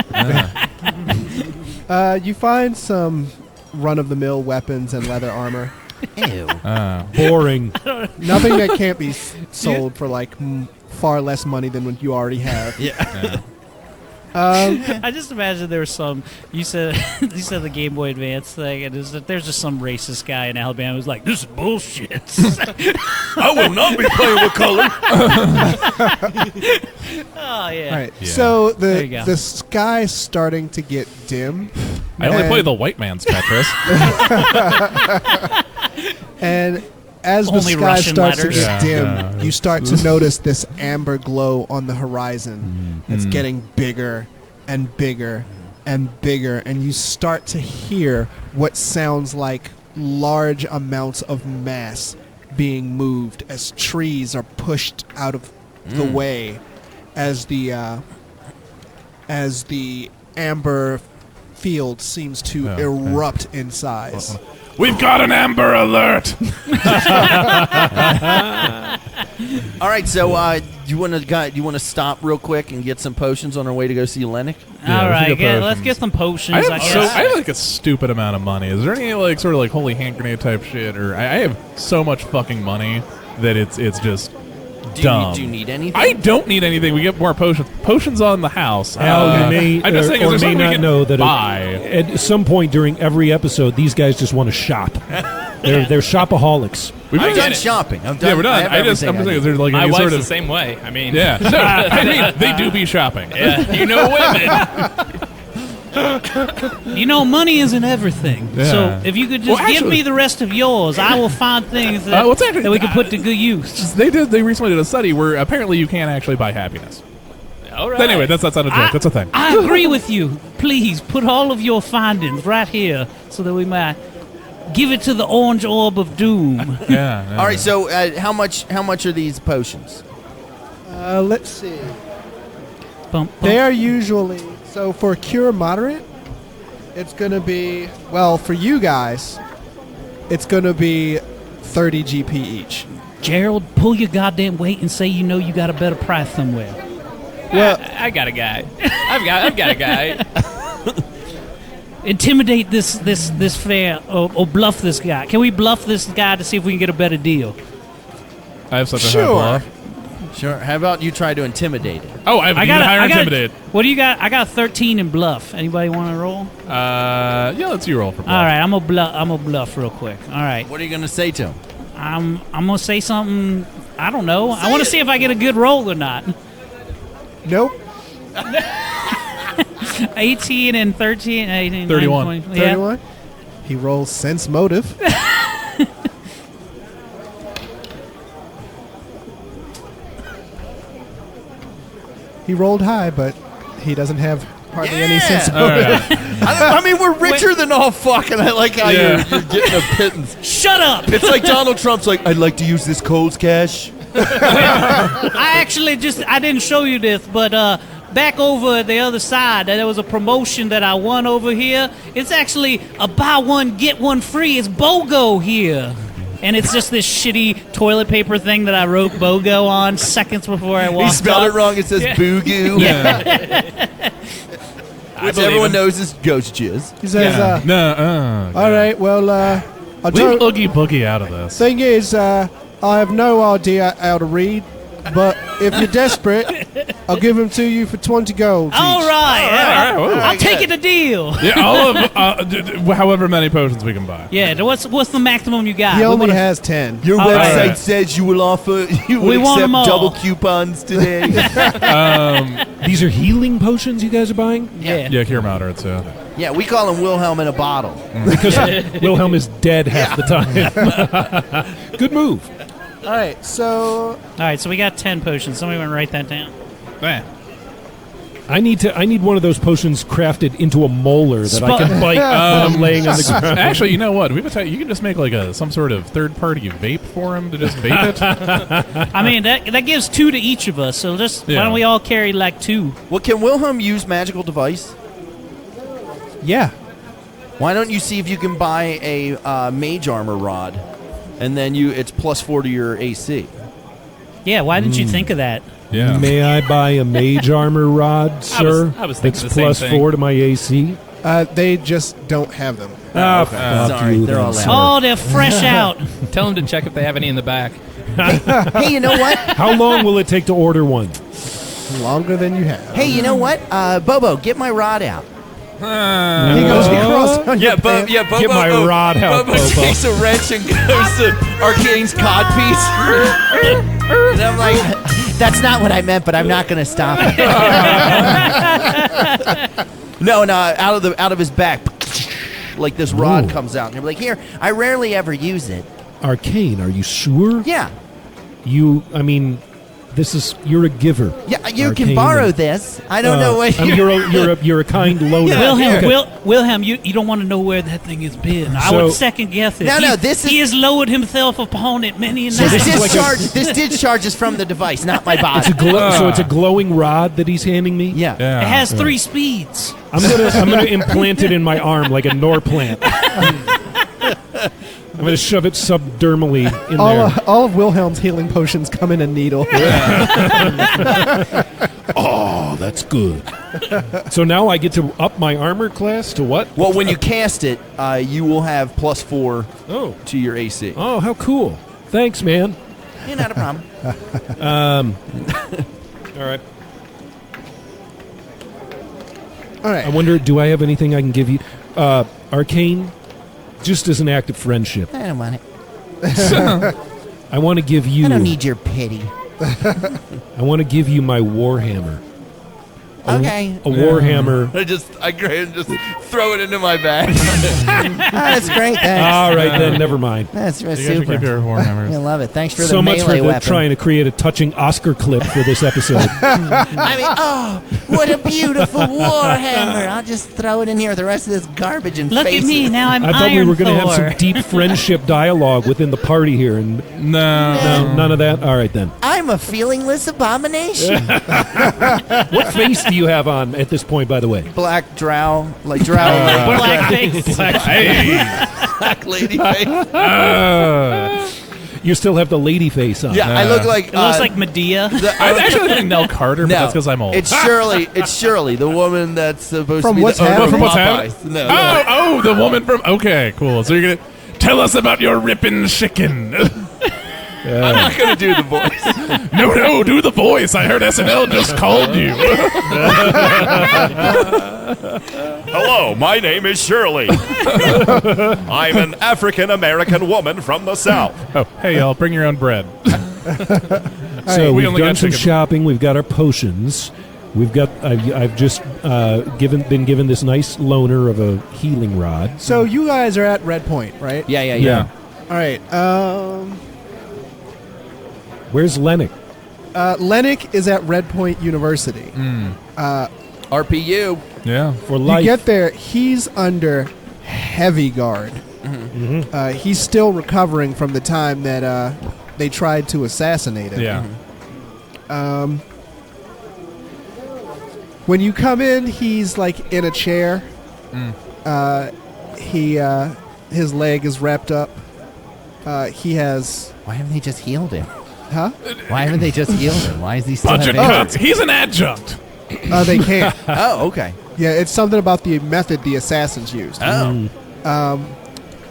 [SPEAKER 7] You find some run-of-the-mill weapons and leather armor.
[SPEAKER 2] Ew.
[SPEAKER 1] boring.
[SPEAKER 7] Nothing that can't be sold for like far less money than what you already have.
[SPEAKER 2] Yeah.
[SPEAKER 3] I just imagine there was some. You said the Game Boy Advance thing, and there's just some racist guy in Alabama who's like, "This is bullshit."
[SPEAKER 2] I will not be playing with color.
[SPEAKER 3] Oh yeah.
[SPEAKER 7] All right.
[SPEAKER 4] Yeah.
[SPEAKER 7] So
[SPEAKER 3] There you go.
[SPEAKER 7] the sky's starting to get dim.
[SPEAKER 4] I only
[SPEAKER 7] and-
[SPEAKER 4] play the white man's Tetris.
[SPEAKER 7] And as the
[SPEAKER 3] Only
[SPEAKER 7] sky
[SPEAKER 3] Russian
[SPEAKER 7] starts to
[SPEAKER 3] letters.
[SPEAKER 7] get
[SPEAKER 4] Yeah.
[SPEAKER 7] dim, you start to notice this amber glow on the horizon. It's getting bigger and bigger and bigger, and you start to hear what sounds like large amounts of mass being moved as trees are pushed out of the way as the amber field seems to erupt in size.
[SPEAKER 4] We've got an Amber Alert!
[SPEAKER 2] All right, so you want to stop real quick and get some potions on our way to go see Lennox?
[SPEAKER 3] All right, let's get some potions. I guess.
[SPEAKER 4] I have like a stupid amount of money. Is there any like sort of like holy hand grenade type shit? Or I have so much fucking money that it's just dumb.
[SPEAKER 2] Do you need anything?
[SPEAKER 4] I don't need anything. We get more potions. Potions on the house.
[SPEAKER 1] Al, you may
[SPEAKER 4] I'm just saying,
[SPEAKER 1] or
[SPEAKER 4] is there
[SPEAKER 1] may
[SPEAKER 4] something we
[SPEAKER 1] not
[SPEAKER 4] can
[SPEAKER 1] know that
[SPEAKER 4] buy?
[SPEAKER 1] at some point during every episode, these guys just want to shop. They're shopaholics.
[SPEAKER 2] I've done shopping. I'm done.
[SPEAKER 4] Yeah, we're done. I'm just saying, is there like
[SPEAKER 6] My
[SPEAKER 4] any
[SPEAKER 6] wife's
[SPEAKER 4] sort of
[SPEAKER 6] the same way. I mean,
[SPEAKER 4] yeah? No, I mean, they do be shopping.
[SPEAKER 6] yeah, you know women.
[SPEAKER 3] Money isn't everything.
[SPEAKER 4] Yeah.
[SPEAKER 3] So if you could just give me the rest of yours, I will find things that, that we can put to good use.
[SPEAKER 4] They recently did a study where apparently you can't actually buy happiness.
[SPEAKER 6] All right.
[SPEAKER 4] But anyway, that's not a joke. That's a thing.
[SPEAKER 3] I agree with you. Please put all of your findings right here so that we might give it to the orange orb of doom.
[SPEAKER 4] Yeah.
[SPEAKER 2] All right, so how much are these potions?
[SPEAKER 7] Let's see.
[SPEAKER 3] Bump, bump.
[SPEAKER 7] They are usually, so for Cure Moderate, it's going to be, well, for you guys, it's going to be 30 GP each.
[SPEAKER 3] Gerald, pull your goddamn weight and say you know you got a better price somewhere.
[SPEAKER 7] Well,
[SPEAKER 6] I got a guy. I've got a guy.
[SPEAKER 3] Intimidate this fair or bluff this guy. Can we bluff this guy to see if we can get a better deal?
[SPEAKER 4] I have such a
[SPEAKER 7] Sure.
[SPEAKER 4] high bluff.
[SPEAKER 2] Sure. How about you try to intimidate it?
[SPEAKER 4] Oh, I have even higher intimidate.
[SPEAKER 3] What do you got? I got a 13 in bluff. Anybody want to roll?
[SPEAKER 4] Yeah, let's you roll for bluff.
[SPEAKER 3] All right, I'm a bluff real quick. All right,
[SPEAKER 2] What are you going to say to him?
[SPEAKER 3] I'm gonna say something. I don't know. I want to see if I get a good roll or not.
[SPEAKER 7] nope.
[SPEAKER 3] 18 and 13, 18,
[SPEAKER 4] 31.
[SPEAKER 3] 19, 20. Yeah.
[SPEAKER 7] 31. He rolls sense motive. He rolled high, but he doesn't have hardly any sense motive.
[SPEAKER 2] I mean, we're richer than all fucking. I like how you're getting a pittance.
[SPEAKER 3] Shut up!
[SPEAKER 2] It's like Donald Trump's like, I'd like to use this Coles cash.
[SPEAKER 3] I didn't show you this, but back over the other side, there was a promotion that I won over here. It's actually a buy one, get one free. It's BOGO here. And it's just this shitty toilet paper thing that I wrote BOGO on seconds before I walked
[SPEAKER 2] He spelled
[SPEAKER 3] up.
[SPEAKER 2] it wrong. It says Boogoo. Which everyone knows is ghost jizz.
[SPEAKER 7] He says, all right, well, I'll
[SPEAKER 4] Leave
[SPEAKER 7] tell
[SPEAKER 4] Oogie Boogie out of this.
[SPEAKER 7] thing is, I have no idea how to read, but if you're desperate, I'll give them to you for 20 gold.
[SPEAKER 3] All right.
[SPEAKER 4] All right,
[SPEAKER 3] I'll take it a deal.
[SPEAKER 4] Yeah, all of however many potions we can buy.
[SPEAKER 3] Yeah, what's the maximum you got?
[SPEAKER 7] He
[SPEAKER 3] We
[SPEAKER 7] only
[SPEAKER 3] wanna-
[SPEAKER 7] has 10.
[SPEAKER 2] Your
[SPEAKER 3] All
[SPEAKER 2] website
[SPEAKER 4] right.
[SPEAKER 2] says you will
[SPEAKER 3] We want 'em all.
[SPEAKER 2] double coupons today.
[SPEAKER 1] These are healing potions you guys are buying?
[SPEAKER 3] Yeah.
[SPEAKER 4] Yeah, cure moderates.
[SPEAKER 2] Yeah, we call him Wilhelm in a bottle.
[SPEAKER 1] Because Wilhelm is dead half the time. Good move.
[SPEAKER 7] All right, so
[SPEAKER 3] All right, so we got 10 potions. Somebody want to write that down?
[SPEAKER 1] I need one of those potions crafted into a molar that I can bite when I'm laying on the ground.
[SPEAKER 4] Actually, you know what? You can just make like some sort of third-party vape for him to just vape it.
[SPEAKER 3] I mean, that gives 2 to each of us, so why don't we all carry like 2?
[SPEAKER 2] Well, can Wilhelm use magical device?
[SPEAKER 7] yeah.
[SPEAKER 2] Why don't you see if you can buy a mage armor rod, and then it's +4 to your AC.
[SPEAKER 3] Yeah, why didn't you think of that?
[SPEAKER 4] Yeah.
[SPEAKER 1] May I buy a mage armor rod, sir?
[SPEAKER 6] I was thinking
[SPEAKER 1] That's
[SPEAKER 6] the same
[SPEAKER 1] +4
[SPEAKER 6] thing.
[SPEAKER 1] to my AC.
[SPEAKER 7] They just don't have them.
[SPEAKER 1] Ah,
[SPEAKER 2] okay.
[SPEAKER 1] fuck
[SPEAKER 2] Sorry,
[SPEAKER 1] you
[SPEAKER 2] they're
[SPEAKER 1] then,
[SPEAKER 2] all
[SPEAKER 1] sir.
[SPEAKER 3] Oh, they're fresh out.
[SPEAKER 6] Tell them to check if they have any in the back.
[SPEAKER 2] Hey, you know what?
[SPEAKER 1] How long will it take to order one?
[SPEAKER 7] Longer than you have.
[SPEAKER 2] Hey, you know what? Bobo, get my rod out.
[SPEAKER 7] He goes across on your pants.
[SPEAKER 2] Bobo.
[SPEAKER 1] Get my rod out,
[SPEAKER 2] Bobo
[SPEAKER 1] Bobo.
[SPEAKER 2] takes a wrench and goes to Arcane's codpiece. And I'm like, that's not what I meant, but I'm not going to stop it. No, out of his back, like this rod
[SPEAKER 1] Ooh.
[SPEAKER 2] comes out. And I'm like, here, I rarely ever use it.
[SPEAKER 1] Arcane, are you sure?
[SPEAKER 2] Yeah.
[SPEAKER 1] You're a giver.
[SPEAKER 2] Yeah, you
[SPEAKER 1] Arcane
[SPEAKER 2] can borrow
[SPEAKER 1] and-
[SPEAKER 2] this. I don't know what
[SPEAKER 1] you're a kind loaner.
[SPEAKER 3] Wilhelm,
[SPEAKER 1] Okay.
[SPEAKER 3] Wilhelm, you don't want to know where that thing has been. I
[SPEAKER 1] So-
[SPEAKER 3] would second guess it.
[SPEAKER 2] No,
[SPEAKER 3] He has lowered himself upon it many a
[SPEAKER 1] So
[SPEAKER 3] night.
[SPEAKER 1] this is like
[SPEAKER 2] This discharges from the device, not my body.
[SPEAKER 1] So it's a glowing rod that he's handing me.
[SPEAKER 2] Yeah.
[SPEAKER 3] It has 3 speeds.
[SPEAKER 1] I'm gonna implant it in my arm like a Norplant. I'm gonna shove it subdermally in there.
[SPEAKER 7] All of Wilhelm's healing potions come in a needle.
[SPEAKER 1] Oh, that's good. So now I get to up my armor class to what?
[SPEAKER 2] Well, when you cast it, you will have +4 to your AC.
[SPEAKER 1] Oh, how cool! Thanks, man.
[SPEAKER 2] Yeah, not a problem.
[SPEAKER 1] All right.
[SPEAKER 7] All right.
[SPEAKER 1] I wonder, do I have anything I can give you? Arcane, just as an act of friendship.
[SPEAKER 2] I don't want it.
[SPEAKER 1] I want to give you.
[SPEAKER 2] I don't need your pity.
[SPEAKER 1] I want to give you my warhammer.
[SPEAKER 2] Okay.
[SPEAKER 1] A warhammer.
[SPEAKER 2] I just throw it into my bag. That's great. Thanks.
[SPEAKER 1] All right, then, never mind.
[SPEAKER 2] That's
[SPEAKER 4] You guys should
[SPEAKER 2] super.
[SPEAKER 4] keep your Warhammers.
[SPEAKER 2] I love it. Thanks for
[SPEAKER 1] So
[SPEAKER 2] the
[SPEAKER 1] much for
[SPEAKER 2] melee weapon.
[SPEAKER 1] trying to create a touching Oscar clip for this episode.
[SPEAKER 2] I mean, what a beautiful warhammer! I'll just throw it in here with the rest of this garbage and
[SPEAKER 3] Look
[SPEAKER 2] face
[SPEAKER 3] at me,
[SPEAKER 2] it.
[SPEAKER 3] now I'm
[SPEAKER 1] I thought
[SPEAKER 3] Iron
[SPEAKER 1] we were going to have
[SPEAKER 3] Thor.
[SPEAKER 1] some deep friendship dialogue within the party here, and
[SPEAKER 4] No.
[SPEAKER 1] none of that. All right, then.
[SPEAKER 2] I'm a feeling-less abomination.
[SPEAKER 1] What face do you have on at this point, by the way?
[SPEAKER 2] Black drow, like drow,
[SPEAKER 3] Black face.
[SPEAKER 2] black lady face.
[SPEAKER 1] You still have the lady face on.
[SPEAKER 2] Yeah, I look like
[SPEAKER 3] It looks like Medea.
[SPEAKER 4] I was actually thinking Nell Carter, but
[SPEAKER 2] No,
[SPEAKER 4] that's because I'm old.
[SPEAKER 2] It's Shirley. It's Shirley, the woman that's supposed
[SPEAKER 7] From
[SPEAKER 2] to be
[SPEAKER 7] What's
[SPEAKER 2] the owner
[SPEAKER 7] Happening?
[SPEAKER 2] of
[SPEAKER 4] From What's
[SPEAKER 2] Popeyes.
[SPEAKER 4] Happening?
[SPEAKER 2] No.
[SPEAKER 4] Oh, the woman from. Okay, cool. So you're gonna tell us about your ripping chicken.
[SPEAKER 2] I'm not gonna do the voice.
[SPEAKER 4] No, do the voice. I heard SNL just called you.
[SPEAKER 9] Hello, my name is Shirley. I'm an African American woman from the South.
[SPEAKER 4] Oh, hey y'all, bring your own bread.
[SPEAKER 1] So
[SPEAKER 4] we
[SPEAKER 1] we've
[SPEAKER 4] only
[SPEAKER 1] done
[SPEAKER 4] got
[SPEAKER 1] some
[SPEAKER 4] chicken.
[SPEAKER 1] shopping. We've got our potions. We've got. I've just been given this nice loaner of a healing rod.
[SPEAKER 7] So you guys are at Red Point, right?
[SPEAKER 2] Yeah.
[SPEAKER 7] All right.
[SPEAKER 1] Where's Lennox?
[SPEAKER 7] Lennox is at Red Point University.
[SPEAKER 2] RPU.
[SPEAKER 4] Yeah.
[SPEAKER 1] For
[SPEAKER 7] You
[SPEAKER 1] life.
[SPEAKER 7] get there, he's under heavy guard. He's still recovering from the time that they tried to assassinate him.
[SPEAKER 4] Yeah.
[SPEAKER 7] When you come in, he's like in a chair. His leg is wrapped up. He has.
[SPEAKER 2] Why haven't they just healed him?
[SPEAKER 7] Huh?
[SPEAKER 2] Why haven't they just healed him? Why is he still
[SPEAKER 4] Budget
[SPEAKER 2] having
[SPEAKER 4] cuts. He's an adjunct.
[SPEAKER 7] They can't.
[SPEAKER 2] Oh, okay.
[SPEAKER 7] Yeah, it's something about the method the assassins used.
[SPEAKER 2] Oh.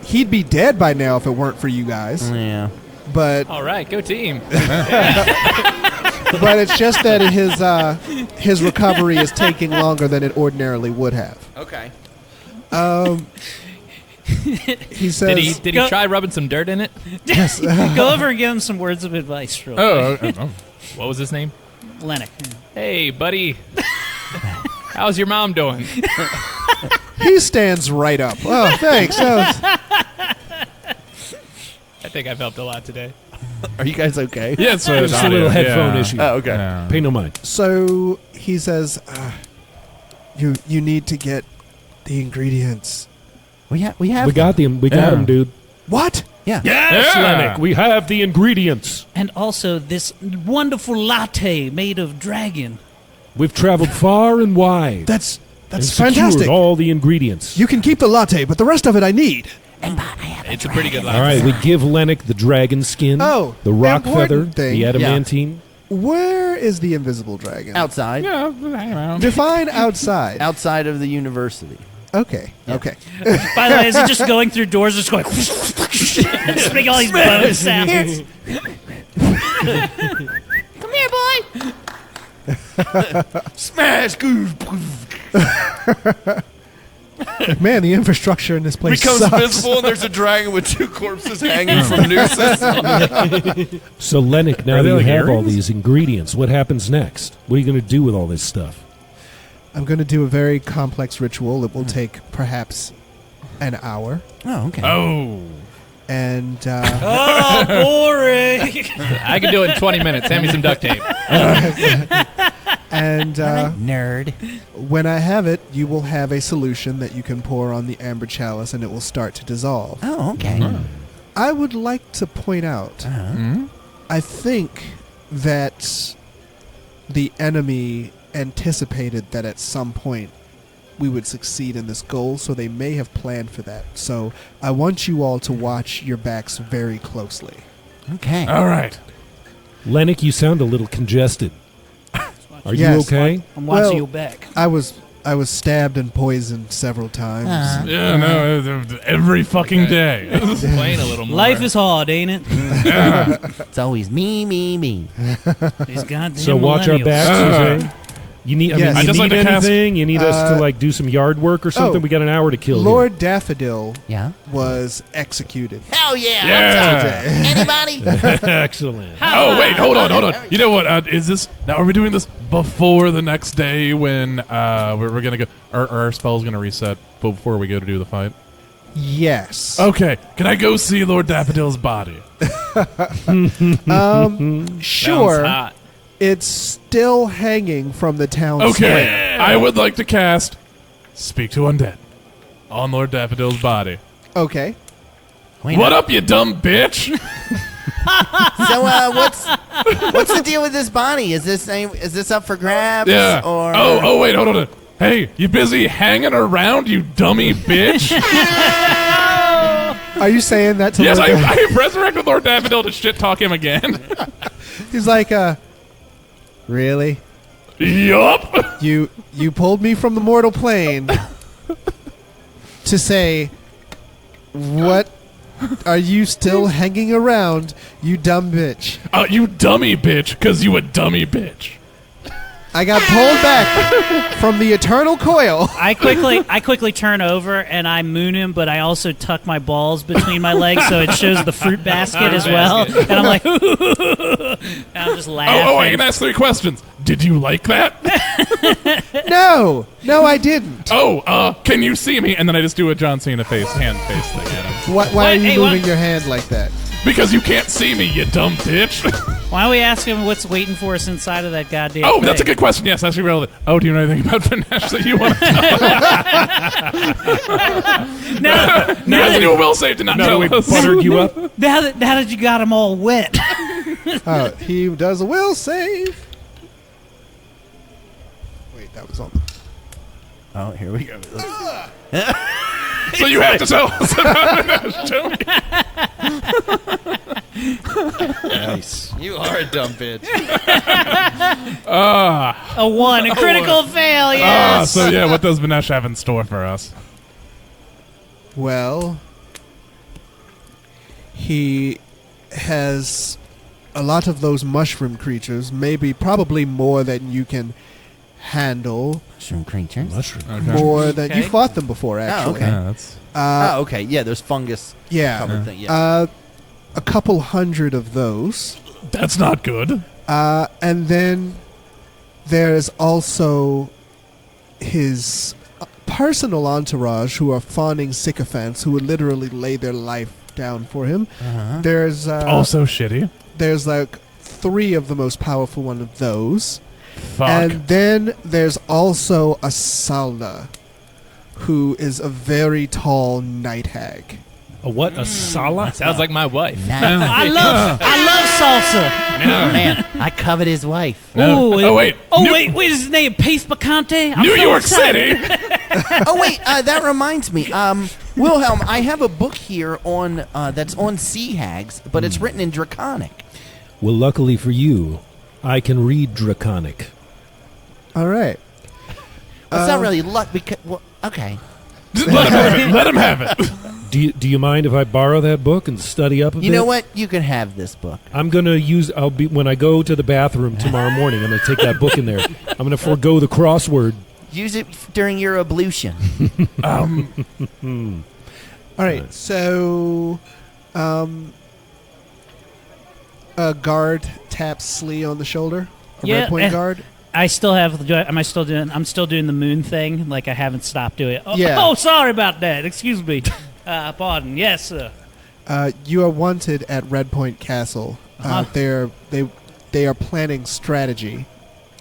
[SPEAKER 7] He'd be dead by now if it weren't for you guys.
[SPEAKER 2] Yeah.
[SPEAKER 7] But
[SPEAKER 6] All right, go team.
[SPEAKER 7] but it's just that his recovery is taking longer than it ordinarily would have.
[SPEAKER 2] Okay.
[SPEAKER 7] He says,
[SPEAKER 6] Did he try rubbing some dirt in it?
[SPEAKER 7] Yes.
[SPEAKER 3] Go over and give him some words of advice. Real quick.
[SPEAKER 6] What was his name?
[SPEAKER 3] Lennox.
[SPEAKER 6] Hey, buddy. How's your mom doing?
[SPEAKER 7] He stands right up. Oh, thanks.
[SPEAKER 6] I think I've helped a lot today.
[SPEAKER 2] Are you guys okay?
[SPEAKER 4] Yeah, it's
[SPEAKER 1] There's just a little headphone issue.
[SPEAKER 2] Oh, okay.
[SPEAKER 4] Yeah.
[SPEAKER 1] Pay no mind.
[SPEAKER 7] So he says, you need to get the ingredients.
[SPEAKER 2] We have.
[SPEAKER 1] We got them. We got
[SPEAKER 4] Yeah.
[SPEAKER 1] them, dude.
[SPEAKER 7] What?
[SPEAKER 2] Yeah.
[SPEAKER 1] Yes,
[SPEAKER 4] Yeah.
[SPEAKER 1] Lennox. We have the ingredients.
[SPEAKER 3] And also this wonderful latte made of dragon.
[SPEAKER 1] We've traveled far and wide.
[SPEAKER 7] That's
[SPEAKER 1] and secured
[SPEAKER 7] fantastic.
[SPEAKER 1] all the ingredients.
[SPEAKER 7] You can keep the latte, but the rest of it I need.
[SPEAKER 6] It's a pretty good
[SPEAKER 1] All
[SPEAKER 6] line.
[SPEAKER 1] right, we give Lennox the dragon skin,
[SPEAKER 7] Oh,
[SPEAKER 1] the rock
[SPEAKER 7] important
[SPEAKER 1] feather,
[SPEAKER 7] thing.
[SPEAKER 1] the adamantine.
[SPEAKER 7] Where is the invisible dragon?
[SPEAKER 2] Outside.
[SPEAKER 4] Yeah, hang around.
[SPEAKER 7] Define outside.
[SPEAKER 2] Outside of the university.
[SPEAKER 7] Okay. Okay.
[SPEAKER 3] By the way, is it just going through doors, just going, just making all these bone sounds?
[SPEAKER 5] Come here, boy.
[SPEAKER 2] Smash. Goose.
[SPEAKER 7] Man, the infrastructure in this place
[SPEAKER 2] Becomes
[SPEAKER 7] sucks.
[SPEAKER 2] visible, and there's a dragon with 2 corpses hanging from nooses.
[SPEAKER 1] So, Lennox, now
[SPEAKER 4] Are
[SPEAKER 1] that
[SPEAKER 4] they
[SPEAKER 1] you
[SPEAKER 4] like
[SPEAKER 1] have all
[SPEAKER 4] earrings?
[SPEAKER 1] these ingredients, what happens next? What are you going to do with all this stuff?
[SPEAKER 7] I'm going to do a very complex ritual. It will take perhaps an hour.
[SPEAKER 2] Oh, okay.
[SPEAKER 4] Oh.
[SPEAKER 7] and
[SPEAKER 3] Oh, boring.
[SPEAKER 6] I can do it in 20 minutes. Hand me some duct tape.
[SPEAKER 7] and
[SPEAKER 2] Nerd.
[SPEAKER 7] when I have it, you will have a solution that you can pour on the amber chalice, and it will start to dissolve.
[SPEAKER 2] Oh, okay.
[SPEAKER 7] I would like to point out, I think that the enemy anticipated that at some point we would succeed in this goal, so they may have planned for that. So I want you all to watch your backs very closely.
[SPEAKER 2] Okay.
[SPEAKER 4] All right.
[SPEAKER 1] Lennox, you sound a little congested. Are you
[SPEAKER 7] Yes.
[SPEAKER 1] okay?
[SPEAKER 3] I'm watching
[SPEAKER 7] Well,
[SPEAKER 3] your back.
[SPEAKER 7] I was stabbed and poisoned several times.
[SPEAKER 4] Yeah, no, every fucking day.
[SPEAKER 6] Explain a little more.
[SPEAKER 3] Life is hard, ain't it?
[SPEAKER 2] It's always me.
[SPEAKER 3] These goddamn
[SPEAKER 1] So watch our
[SPEAKER 3] millennials.
[SPEAKER 1] backs, you say? You need,
[SPEAKER 7] Yes.
[SPEAKER 1] you
[SPEAKER 4] I just
[SPEAKER 1] need
[SPEAKER 4] like to cast-
[SPEAKER 1] anything? You need us to like do some yard work or something?
[SPEAKER 7] Oh,
[SPEAKER 1] We got an hour to kill
[SPEAKER 7] Lord Daffodil
[SPEAKER 2] Yeah.
[SPEAKER 7] was executed.
[SPEAKER 2] Hell yeah.
[SPEAKER 4] Yeah.
[SPEAKER 2] Anybody?
[SPEAKER 1] here. Excellent.
[SPEAKER 4] Oh wait, hold on. You know what? Is this now? Are we doing this before the next day when we're gonna go? Our spell's gonna reset before we go to do the fight.
[SPEAKER 7] Yes.
[SPEAKER 4] Okay, can I go see Lord Daffodil's body?
[SPEAKER 7] Sure.
[SPEAKER 6] Sounds hot.
[SPEAKER 7] It's still hanging from the town
[SPEAKER 4] Okay,
[SPEAKER 7] square.
[SPEAKER 4] I would like to cast Speak to Undead on Lord Daffodil's body.
[SPEAKER 7] Okay.
[SPEAKER 4] What up, you dumb bitch?
[SPEAKER 2] So what's the deal with this body? Is this up for grabs?
[SPEAKER 4] Yeah.
[SPEAKER 2] Or
[SPEAKER 4] Oh, wait, hold on. Hey, you busy hanging around, you dummy bitch?
[SPEAKER 7] Are you saying that to
[SPEAKER 4] Yes,
[SPEAKER 7] Lord
[SPEAKER 4] I resurrected Lord Daffodil to shit talk him again.
[SPEAKER 7] He's like, really?
[SPEAKER 4] Yup.
[SPEAKER 7] You pulled me from the mortal plane to say, what are you still hanging around, you dumb bitch?
[SPEAKER 4] You dummy bitch, because you a dummy bitch.
[SPEAKER 7] I got pulled back from the eternal coil.
[SPEAKER 3] I quickly turn over and I moon him, but I also tuck my balls between my legs so it shows the fruit basket as well. And I'm like, and I'm just laughing.
[SPEAKER 4] Oh, I can ask 3 questions. Did you like that?
[SPEAKER 7] No, I didn't.
[SPEAKER 4] Can you see me? And then I just do a John Cena hand face thing at him.
[SPEAKER 7] Why are you
[SPEAKER 3] Hey,
[SPEAKER 7] moving your hand like that?
[SPEAKER 4] Because you can't see me, you dumb bitch.
[SPEAKER 3] Why don't we ask him what's waiting for us inside of that goddamn
[SPEAKER 4] Oh, that's a
[SPEAKER 3] thing?
[SPEAKER 4] good question. Yes, that's relevant. Oh, do you know anything about Finesse that you want to know? Now that you will save to not
[SPEAKER 1] Now
[SPEAKER 4] tell
[SPEAKER 1] that we
[SPEAKER 4] us.
[SPEAKER 1] buttered you up?
[SPEAKER 3] Now that you got them all wet.
[SPEAKER 7] He does a will save. Wait, that was on.
[SPEAKER 2] Oh, here we go.
[SPEAKER 4] So you have to tell us about Finesse, Tony.
[SPEAKER 2] Nice. You are a dumb bitch.
[SPEAKER 3] A 1, a critical fail, yes.
[SPEAKER 4] So yeah, what does Vinesh have in store for us?
[SPEAKER 7] Well, he has a lot of those mushroom creatures, probably more than you can handle,
[SPEAKER 2] Mushroom creatures.
[SPEAKER 7] more than you
[SPEAKER 3] Okay.
[SPEAKER 7] fought them before, actually.
[SPEAKER 2] okay.
[SPEAKER 4] That's
[SPEAKER 2] Oh, okay. Yeah, there's fungus
[SPEAKER 7] Yeah.
[SPEAKER 2] covered thing. Yeah.
[SPEAKER 7] A couple hundred of those.
[SPEAKER 4] not good.
[SPEAKER 7] And then there's also his personal entourage who are fawning sycophants who would literally lay their life down for him. There's
[SPEAKER 4] Also shitty.
[SPEAKER 7] there's like 3 of the most powerful one of those.
[SPEAKER 4] Fuck.
[SPEAKER 7] And then there's also a Salna, who is a very tall night hag.
[SPEAKER 1] A what? A sala?
[SPEAKER 6] Sounds like my wife.
[SPEAKER 3] I love salsa.
[SPEAKER 2] Man, I covered his wife.
[SPEAKER 4] No.
[SPEAKER 3] Ooh,
[SPEAKER 4] Oh, wait.
[SPEAKER 3] wait, is his name Pace Picante? I'm
[SPEAKER 4] New
[SPEAKER 3] so
[SPEAKER 4] York
[SPEAKER 3] excited.
[SPEAKER 4] City.
[SPEAKER 2] Oh wait, that reminds me. Wilhelm, I have a book here on that's on sea hags, but it's written in Draconic.
[SPEAKER 1] Well, luckily for you, I can read Draconic.
[SPEAKER 7] All right.
[SPEAKER 2] It's not really luck because okay.
[SPEAKER 4] Just let him have it. Let him have it.
[SPEAKER 1] Do you mind if I borrow that book and study up a bit?
[SPEAKER 2] You know what? You can have this book.
[SPEAKER 1] I'm gonna when I go to the bathroom tomorrow morning. I'm gonna take that book in there. I'm gonna forego the crossword.
[SPEAKER 2] Use it during your ablution.
[SPEAKER 7] All right. So, a guard taps Slee on the shoulder. A red point guard.
[SPEAKER 3] I still have. I'm still doing the moon thing. Like I haven't stopped doing it. Oh,
[SPEAKER 7] Yeah.
[SPEAKER 3] oh, sorry about that. Excuse me. Pardon. Yes, sir.
[SPEAKER 7] You are wanted at Red Point Castle. They are planning strategy.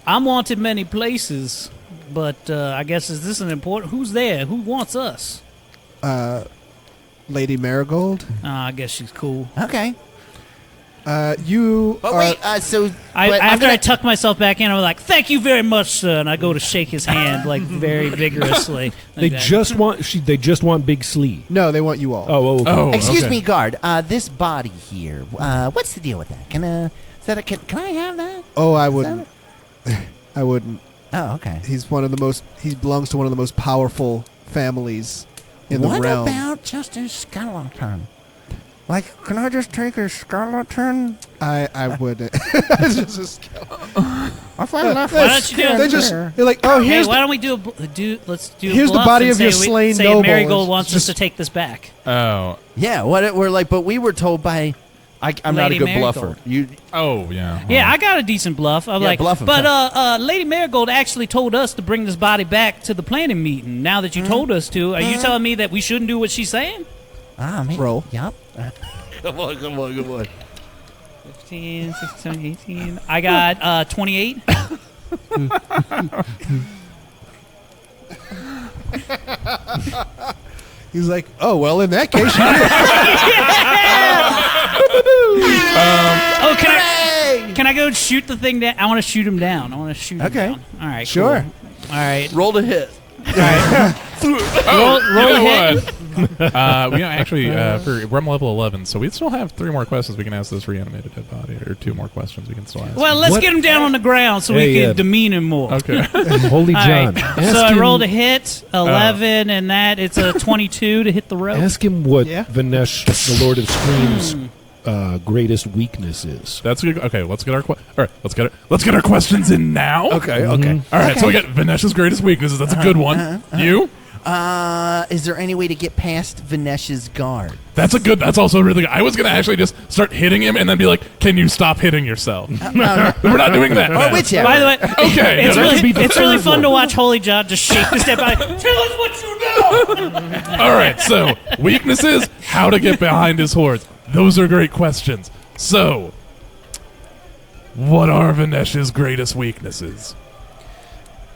[SPEAKER 3] I'm wanted many places, but I guess is this an important? Who's there? Who wants us?
[SPEAKER 7] Lady Marigold.
[SPEAKER 3] I guess she's cool.
[SPEAKER 2] Okay.
[SPEAKER 7] You.
[SPEAKER 2] But
[SPEAKER 7] are,
[SPEAKER 2] wait,
[SPEAKER 3] After I tuck myself back in, I'm like, "Thank you very much, sir," and I go to shake his hand like very vigorously.
[SPEAKER 1] They just want Big Slee.
[SPEAKER 7] No, they want you all.
[SPEAKER 1] Oh, okay.
[SPEAKER 4] Oh,
[SPEAKER 2] Excuse
[SPEAKER 4] okay.
[SPEAKER 2] me, guard. This body here. What's the deal with that? Can I have that?
[SPEAKER 7] Oh, I
[SPEAKER 2] Is
[SPEAKER 7] wouldn't. I wouldn't.
[SPEAKER 2] Oh, okay.
[SPEAKER 7] He's one of the most. He belongs to one of the most powerful families in the realm.
[SPEAKER 2] What about just a skeleton? Like, can I just take a skeleton?
[SPEAKER 7] I wouldn't. It's just a skeleton.
[SPEAKER 3] Why don't you do it?
[SPEAKER 7] They're like, oh,
[SPEAKER 3] Hey,
[SPEAKER 7] here's
[SPEAKER 3] why don't we let's do
[SPEAKER 7] here's
[SPEAKER 3] a
[SPEAKER 7] the
[SPEAKER 3] bluff
[SPEAKER 7] body
[SPEAKER 3] and
[SPEAKER 7] of your
[SPEAKER 3] say
[SPEAKER 7] slain
[SPEAKER 3] say
[SPEAKER 7] noble.
[SPEAKER 3] Marigold
[SPEAKER 7] It's
[SPEAKER 3] wants us
[SPEAKER 7] just-
[SPEAKER 3] to take this back.
[SPEAKER 4] Oh.
[SPEAKER 2] Yeah, we're like, but we were told by. I'm not a
[SPEAKER 3] Lady
[SPEAKER 2] good
[SPEAKER 3] Marigold.
[SPEAKER 2] bluffer. You.
[SPEAKER 4] Oh, yeah.
[SPEAKER 3] Yeah, I got a decent bluff. I'm
[SPEAKER 2] Yeah,
[SPEAKER 3] like,
[SPEAKER 2] bluff him,
[SPEAKER 3] but Lady Marigold actually told us to bring this body back to the planning meeting. Now that you told us to, are you telling me that we shouldn't do what she's saying?
[SPEAKER 2] Man.
[SPEAKER 7] Roll.
[SPEAKER 2] Yup. Come on.
[SPEAKER 3] 15, 16, 18. I got 28.
[SPEAKER 7] He's like, oh well, in that case,
[SPEAKER 3] Oh, can I go and shoot the thing down? I want to shoot him down. All right.
[SPEAKER 7] Sure.
[SPEAKER 3] Cool. All right.
[SPEAKER 2] Roll to hit.
[SPEAKER 3] Roll
[SPEAKER 4] You know
[SPEAKER 3] hit.
[SPEAKER 4] what? Actually, we're on level 11, so we still have 3 more questions we can ask this reanimated dead body, or 2 more questions we can still ask.
[SPEAKER 3] Well, let's get him down on the ground so we can demean him more.
[SPEAKER 4] Okay.
[SPEAKER 1] Holy
[SPEAKER 3] All
[SPEAKER 1] John.
[SPEAKER 3] right. So I rolled a hit, 11, and that it's a 22 to hit the rope.
[SPEAKER 1] Ask him what
[SPEAKER 7] Yeah.
[SPEAKER 1] Vinesh, the Lord of Scream's greatest weakness is.
[SPEAKER 4] That's good. Okay, let's get our let's get our questions in now.
[SPEAKER 2] Okay.
[SPEAKER 4] All right, so we got Vinesh's greatest weaknesses. That's a good one. You?
[SPEAKER 2] Is there any way to get past Vinesh's guard?
[SPEAKER 4] That's also really good. I was going to actually just start hitting him and then be like, can you stop hitting yourself? We're not doing that.
[SPEAKER 2] Or whichever.
[SPEAKER 3] By the way,
[SPEAKER 4] Okay.
[SPEAKER 3] it's really fun to watch Holy John just shake this dead body. Tell us what you know.
[SPEAKER 4] All right, so weaknesses, how to get behind his hordes. Those are great questions. So, what are Vinesh's greatest weaknesses?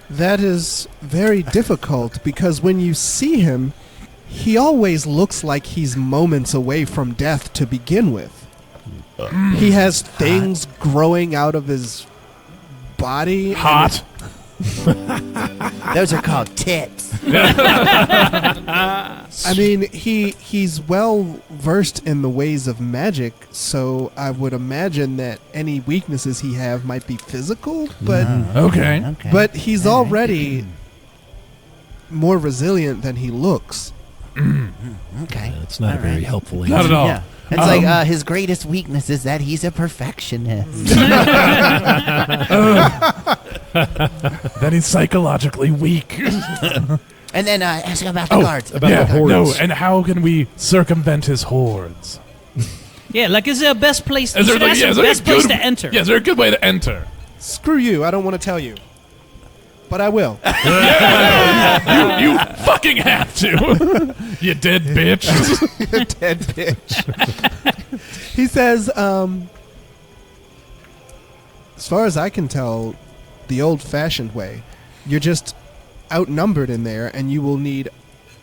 [SPEAKER 7] that is very difficult because when you see him, he always looks like he's moments away from death to begin with. He has things growing out of his body.
[SPEAKER 4] Hot.
[SPEAKER 2] Those are called tits.
[SPEAKER 7] I mean, he's well versed in the ways of magic, so I would imagine that any weaknesses he have might be physical, but
[SPEAKER 4] Okay.
[SPEAKER 7] but he's already more resilient than he looks.
[SPEAKER 2] Okay.
[SPEAKER 1] That's not a very helpful answer.
[SPEAKER 4] Not at all.
[SPEAKER 2] Yeah. It's like his greatest weakness is that he's a perfectionist.
[SPEAKER 4] Then he's psychologically weak.
[SPEAKER 2] And then ask him about the guards.
[SPEAKER 1] About the hordes.
[SPEAKER 4] No, and how can we circumvent his hordes?
[SPEAKER 3] Yeah, like is there a best place?
[SPEAKER 4] Is
[SPEAKER 3] You
[SPEAKER 4] there,
[SPEAKER 3] should ask
[SPEAKER 4] is
[SPEAKER 3] the
[SPEAKER 4] there a
[SPEAKER 3] best place
[SPEAKER 4] good-
[SPEAKER 3] to enter.
[SPEAKER 4] Yeah, is there a good way to enter?
[SPEAKER 7] Screw you, I don't want to tell you. But I will.
[SPEAKER 4] You fucking have to. You dead bitch.
[SPEAKER 7] Dead bitch. He says, as far as I can tell, the old-fashioned way, you're just outnumbered in there, and you will need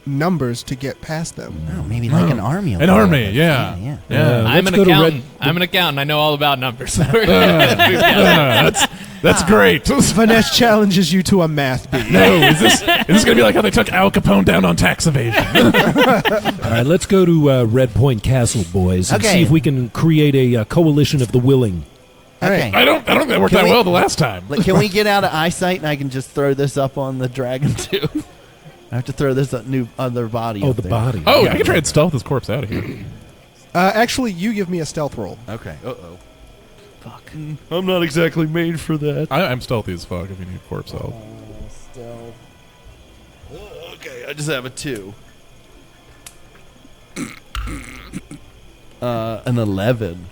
[SPEAKER 7] numbers to get past them.
[SPEAKER 2] Oh, maybe like an army.
[SPEAKER 4] An army, yeah.
[SPEAKER 6] I'm
[SPEAKER 1] let's
[SPEAKER 6] an
[SPEAKER 1] go to
[SPEAKER 6] accountant. I'm an accountant. I know all about numbers.
[SPEAKER 4] That's great.
[SPEAKER 7] Vinesh challenges you to a math bee.
[SPEAKER 4] No, is this going to be like how they took Al Capone down on tax evasion?
[SPEAKER 1] All right, let's go to Red Point Castle, boys, and
[SPEAKER 2] Okay.
[SPEAKER 1] see if we can create a coalition of the willing.
[SPEAKER 2] Okay.
[SPEAKER 4] I don't think that worked
[SPEAKER 2] Can
[SPEAKER 4] that
[SPEAKER 2] we-
[SPEAKER 4] well the last time.
[SPEAKER 2] Like, can we get out of eyesight and I can just throw this up on the dragon too? I have to throw this new other body.
[SPEAKER 1] Oh,
[SPEAKER 2] up
[SPEAKER 1] the
[SPEAKER 2] there.
[SPEAKER 1] body.
[SPEAKER 4] Oh, I can try and stealth this corpse out of here.
[SPEAKER 7] Actually, you give me a stealth roll.
[SPEAKER 2] Okay. Uh-oh.
[SPEAKER 3] Fuck.
[SPEAKER 2] I'm not exactly made for that.
[SPEAKER 4] I'm stealthy as fuck if you need corpse help.
[SPEAKER 2] Stealth. Okay, I just have a 2. An 11.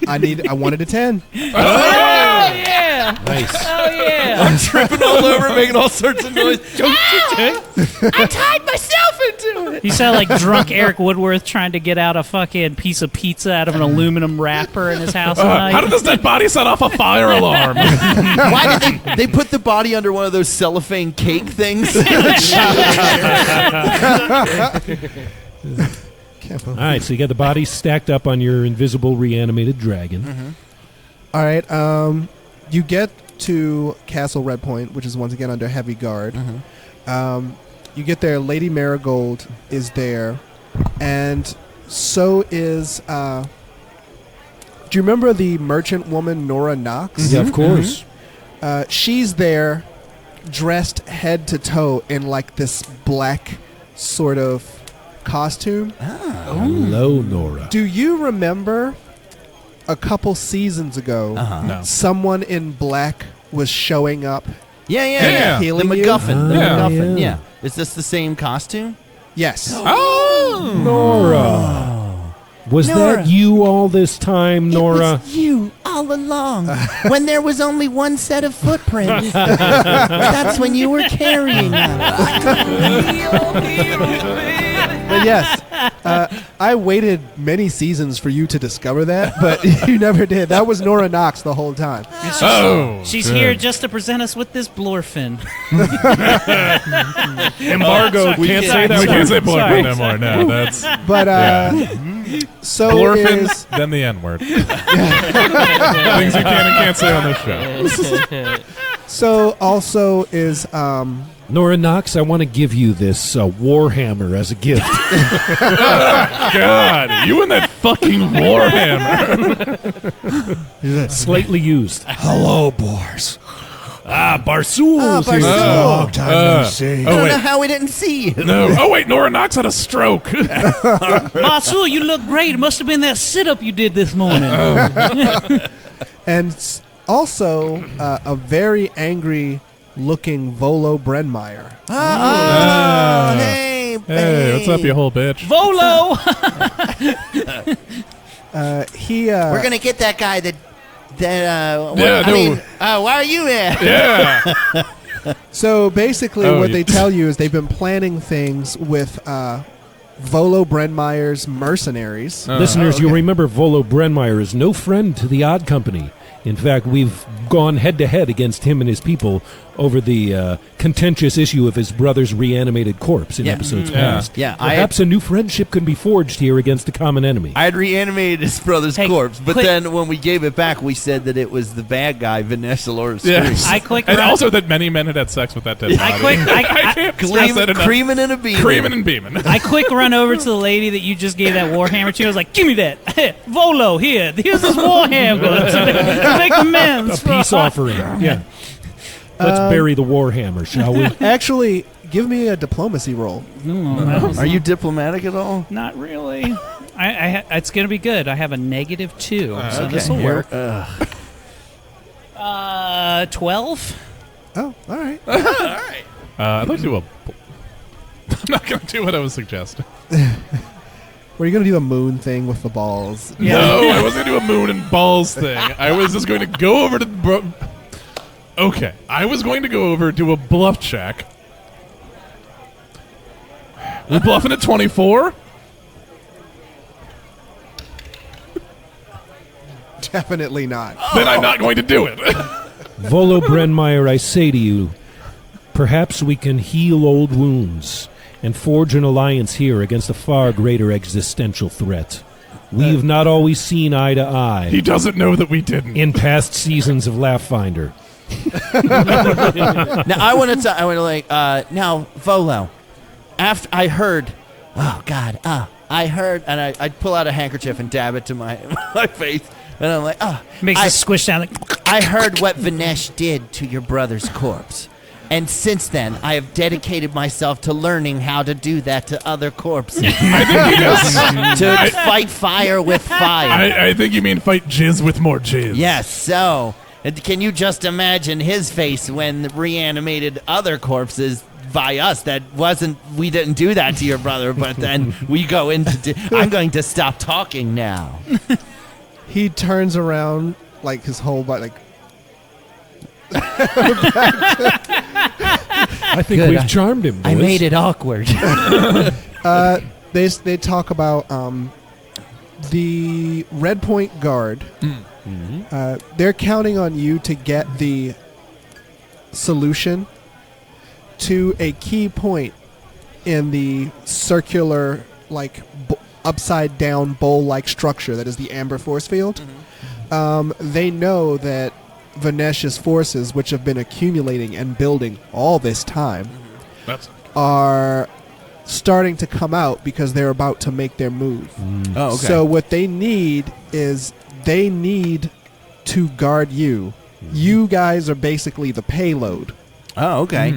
[SPEAKER 7] I wanted a 10.
[SPEAKER 3] Oh yeah!
[SPEAKER 1] Nice.
[SPEAKER 3] Oh yeah!
[SPEAKER 2] I'm tripping all over, making all sorts of noise.
[SPEAKER 5] I tied myself into
[SPEAKER 3] You sound like drunk Eric Woodworth trying to get out a fucking piece of pizza out of an aluminum wrapper in his house.
[SPEAKER 4] How did this dead body set off a fire alarm?
[SPEAKER 2] Why did they put the body under one of those cellophane cake things?
[SPEAKER 1] All right, so you got the body stacked up on your invisible reanimated dragon.
[SPEAKER 7] All right. You get to Castle Red Point, which is once again under heavy guard. You get there. Lady Marigold is there, and so is. Do you remember the merchant woman Nora Knox?
[SPEAKER 1] Yeah, of course.
[SPEAKER 7] She's there, dressed head to toe in like this black sort of costume.
[SPEAKER 1] Hello, Nora.
[SPEAKER 7] Do you remember a couple seasons ago,
[SPEAKER 4] No.
[SPEAKER 7] someone in black was showing up?
[SPEAKER 2] Yeah. The
[SPEAKER 7] Healing you?
[SPEAKER 2] MacGuffin. The
[SPEAKER 1] Yeah,
[SPEAKER 2] MacGuffin.
[SPEAKER 1] yeah.
[SPEAKER 2] Is this the same costume?
[SPEAKER 7] Yes.
[SPEAKER 4] Oh!
[SPEAKER 1] Nora. Was
[SPEAKER 2] Nora.
[SPEAKER 1] that you all this time, Nora?
[SPEAKER 2] It was you all along. When there was only one set of footprints. That's when you were carrying us.
[SPEAKER 7] But yes, I waited many seasons for you to discover that, but you never did. That was Nora Knox the whole time.
[SPEAKER 4] Oh!
[SPEAKER 3] She's here just to present us with this blorfin.
[SPEAKER 1] Embargo. Can't say that.
[SPEAKER 4] We can't say
[SPEAKER 1] word.
[SPEAKER 4] boyfriend no more. No, that's
[SPEAKER 7] But so
[SPEAKER 4] Blorfin,
[SPEAKER 7] is
[SPEAKER 4] then the N-word. Things you can and can't say on this show.
[SPEAKER 7] so also is
[SPEAKER 1] Nora Knox, I want to give you this Warhammer as a gift.
[SPEAKER 4] God, you and that fucking Warhammer.
[SPEAKER 1] Slightly used.
[SPEAKER 9] Hello, boars.
[SPEAKER 1] Barsool's here.
[SPEAKER 9] Long time no see.
[SPEAKER 2] I don't know how we didn't see you.
[SPEAKER 4] No. Oh, wait, Nora Knox had a stroke.
[SPEAKER 3] Marsul, you look great. It must have been that sit-up you did this morning.
[SPEAKER 7] and also a very angry looking Volo Brenmeyer.
[SPEAKER 2] Hey,
[SPEAKER 4] Hey, what's up, you whole bitch?
[SPEAKER 3] Volo!
[SPEAKER 2] We're gonna get that guy that. Why are you here?
[SPEAKER 4] Yeah.
[SPEAKER 7] So basically,
[SPEAKER 4] Oh,
[SPEAKER 7] what
[SPEAKER 4] you-
[SPEAKER 7] they tell you is they've been planning things with Volo Brenmeyer's mercenaries.
[SPEAKER 1] Listeners, you'll remember Volo Brenmeyer is no friend to the Odd Company. In fact, we've gone head-to-head against him and his people over the contentious issue of his brother's reanimated corpse in episodes past.
[SPEAKER 2] Yeah,
[SPEAKER 1] Perhaps a new friendship can be forged here against a common enemy.
[SPEAKER 2] I had reanimated his brother's
[SPEAKER 3] Hey,
[SPEAKER 2] corpse, but
[SPEAKER 3] quick.
[SPEAKER 2] then when we gave it back, we said that it was the bad guy, Vanessa Loris.
[SPEAKER 4] Yes.
[SPEAKER 3] I clicked
[SPEAKER 4] And
[SPEAKER 3] around-
[SPEAKER 4] also that many men had sex with that dead body.
[SPEAKER 3] I
[SPEAKER 4] can't stress that enough.
[SPEAKER 2] Creaming and a beam.
[SPEAKER 4] Creaming and beaming.
[SPEAKER 3] I quick run over to the lady that you just gave that Warhammer to. I was like, give me that. Volo, here's this Warhammer to make amends.
[SPEAKER 1] A peace offering. Yeah. Let's bury the Warhammer, shall we?
[SPEAKER 7] Actually, give me a diplomacy roll.
[SPEAKER 2] Are you diplomatic at all?
[SPEAKER 3] Not really. It's going to be good. I have a -2, so this will
[SPEAKER 2] Here-
[SPEAKER 3] work. 12?
[SPEAKER 7] Oh, all right.
[SPEAKER 4] I'd like to do a... I'm not going to do what I was suggesting.
[SPEAKER 7] Were you going to do the moon thing with the balls?
[SPEAKER 4] No, I wasn't going to do a moon and balls thing. I was just going to go over to... Okay, I was going to go over, do a bluff check. We're bluffing at 24?
[SPEAKER 7] Definitely not.
[SPEAKER 4] Then I'm not going to do it.
[SPEAKER 1] Volo Brenmeyer, I say to you, perhaps we can heal old wounds and forge an alliance here against a far greater existential threat. We have not always seen eye to eye
[SPEAKER 4] He doesn't know that we didn't.
[SPEAKER 1] in past seasons of Laugh Finder.
[SPEAKER 2] Now I want to now Volo. After I heard, I heard, and I'd pull out a handkerchief and dab it to my face, and I'm like,
[SPEAKER 3] Makes it squish down. Like,
[SPEAKER 2] I heard what Vinesh did to your brother's corpse. And since then, I have dedicated myself to learning how to do that to other corpses. To fight fire with fire.
[SPEAKER 4] I think you mean fight jizz with more jizz.
[SPEAKER 2] Yes, so can you just imagine his face when reanimated other corpses by us? We didn't do that to your brother, but then we go into. I'm going to stop talking now.
[SPEAKER 7] He turns around, like his whole body, like,
[SPEAKER 1] I think we've charmed him, boys.
[SPEAKER 2] I made it awkward.
[SPEAKER 7] They talk about the Red Point Guard. They're counting on you to get the solution to a key point in the circular, like upside down bowl-like structure that is the Amber Force Field. They know that Vanesh's forces, which have been accumulating and building all this time, are starting to come out because they're about to make their move.
[SPEAKER 2] Oh, okay.
[SPEAKER 7] So what they need is they need to guard you. You guys are basically the payload.
[SPEAKER 2] Oh, okay.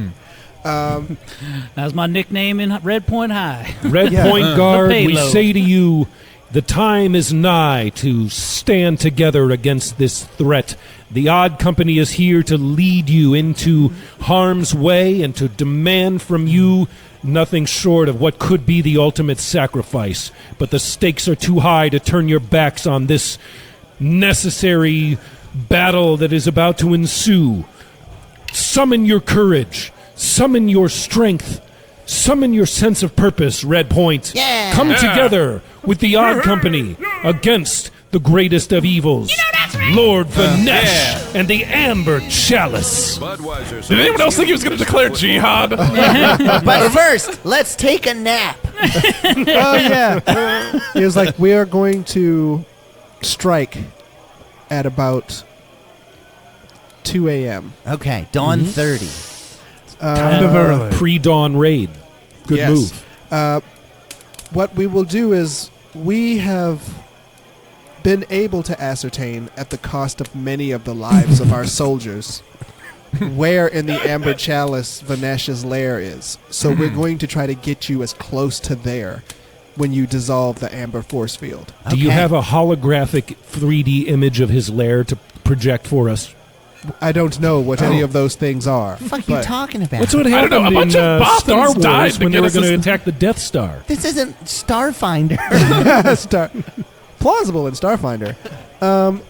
[SPEAKER 3] That's my nickname in Red Point High.
[SPEAKER 1] Red
[SPEAKER 7] Yeah.
[SPEAKER 1] Point Guard,
[SPEAKER 3] The
[SPEAKER 1] we
[SPEAKER 3] payload.
[SPEAKER 1] say to you, the time is nigh to stand together against this threat. The Odd Company is here to lead you into harm's way and to demand from you nothing short of what could be the ultimate sacrifice. But the stakes are too high to turn your backs on this necessary battle that is about to ensue. Summon your courage. Summon your strength. Summon your sense of purpose, Red Point.
[SPEAKER 5] Yeah.
[SPEAKER 1] Come together with the Odd Company against the greatest of evils. Lord Vanesh and the Amber Chalice.
[SPEAKER 4] Did anyone else think he was going to declare jihad?
[SPEAKER 5] But first, let's take a nap.
[SPEAKER 7] Oh yeah. He was like, we are going to strike at about 2 a.m.
[SPEAKER 2] Okay, dawn 30.
[SPEAKER 1] Kind of a pre-dawn raid. Good
[SPEAKER 7] Yes.
[SPEAKER 1] move.
[SPEAKER 7] What we will do is we have been able to ascertain at the cost of many of the lives of our soldiers where in the Amber Chalice Vanesh's lair is. So we're going to try to get you as close to there when you dissolve the Amber Force Field.
[SPEAKER 1] Do you have a holographic 3D image of his lair to project for us?
[SPEAKER 7] I don't know what any of those things are.
[SPEAKER 2] What the fuck are you
[SPEAKER 7] but
[SPEAKER 2] talking about?
[SPEAKER 1] That's what
[SPEAKER 4] I don't
[SPEAKER 1] happened
[SPEAKER 4] know, a bunch
[SPEAKER 1] in
[SPEAKER 4] of Bothans
[SPEAKER 1] Star Wars
[SPEAKER 4] died to
[SPEAKER 1] when they
[SPEAKER 4] get
[SPEAKER 1] were
[SPEAKER 4] us
[SPEAKER 1] going to
[SPEAKER 4] this-
[SPEAKER 1] attack the Death Star.
[SPEAKER 2] This isn't Starfinder.
[SPEAKER 7] plausible in Starfinder.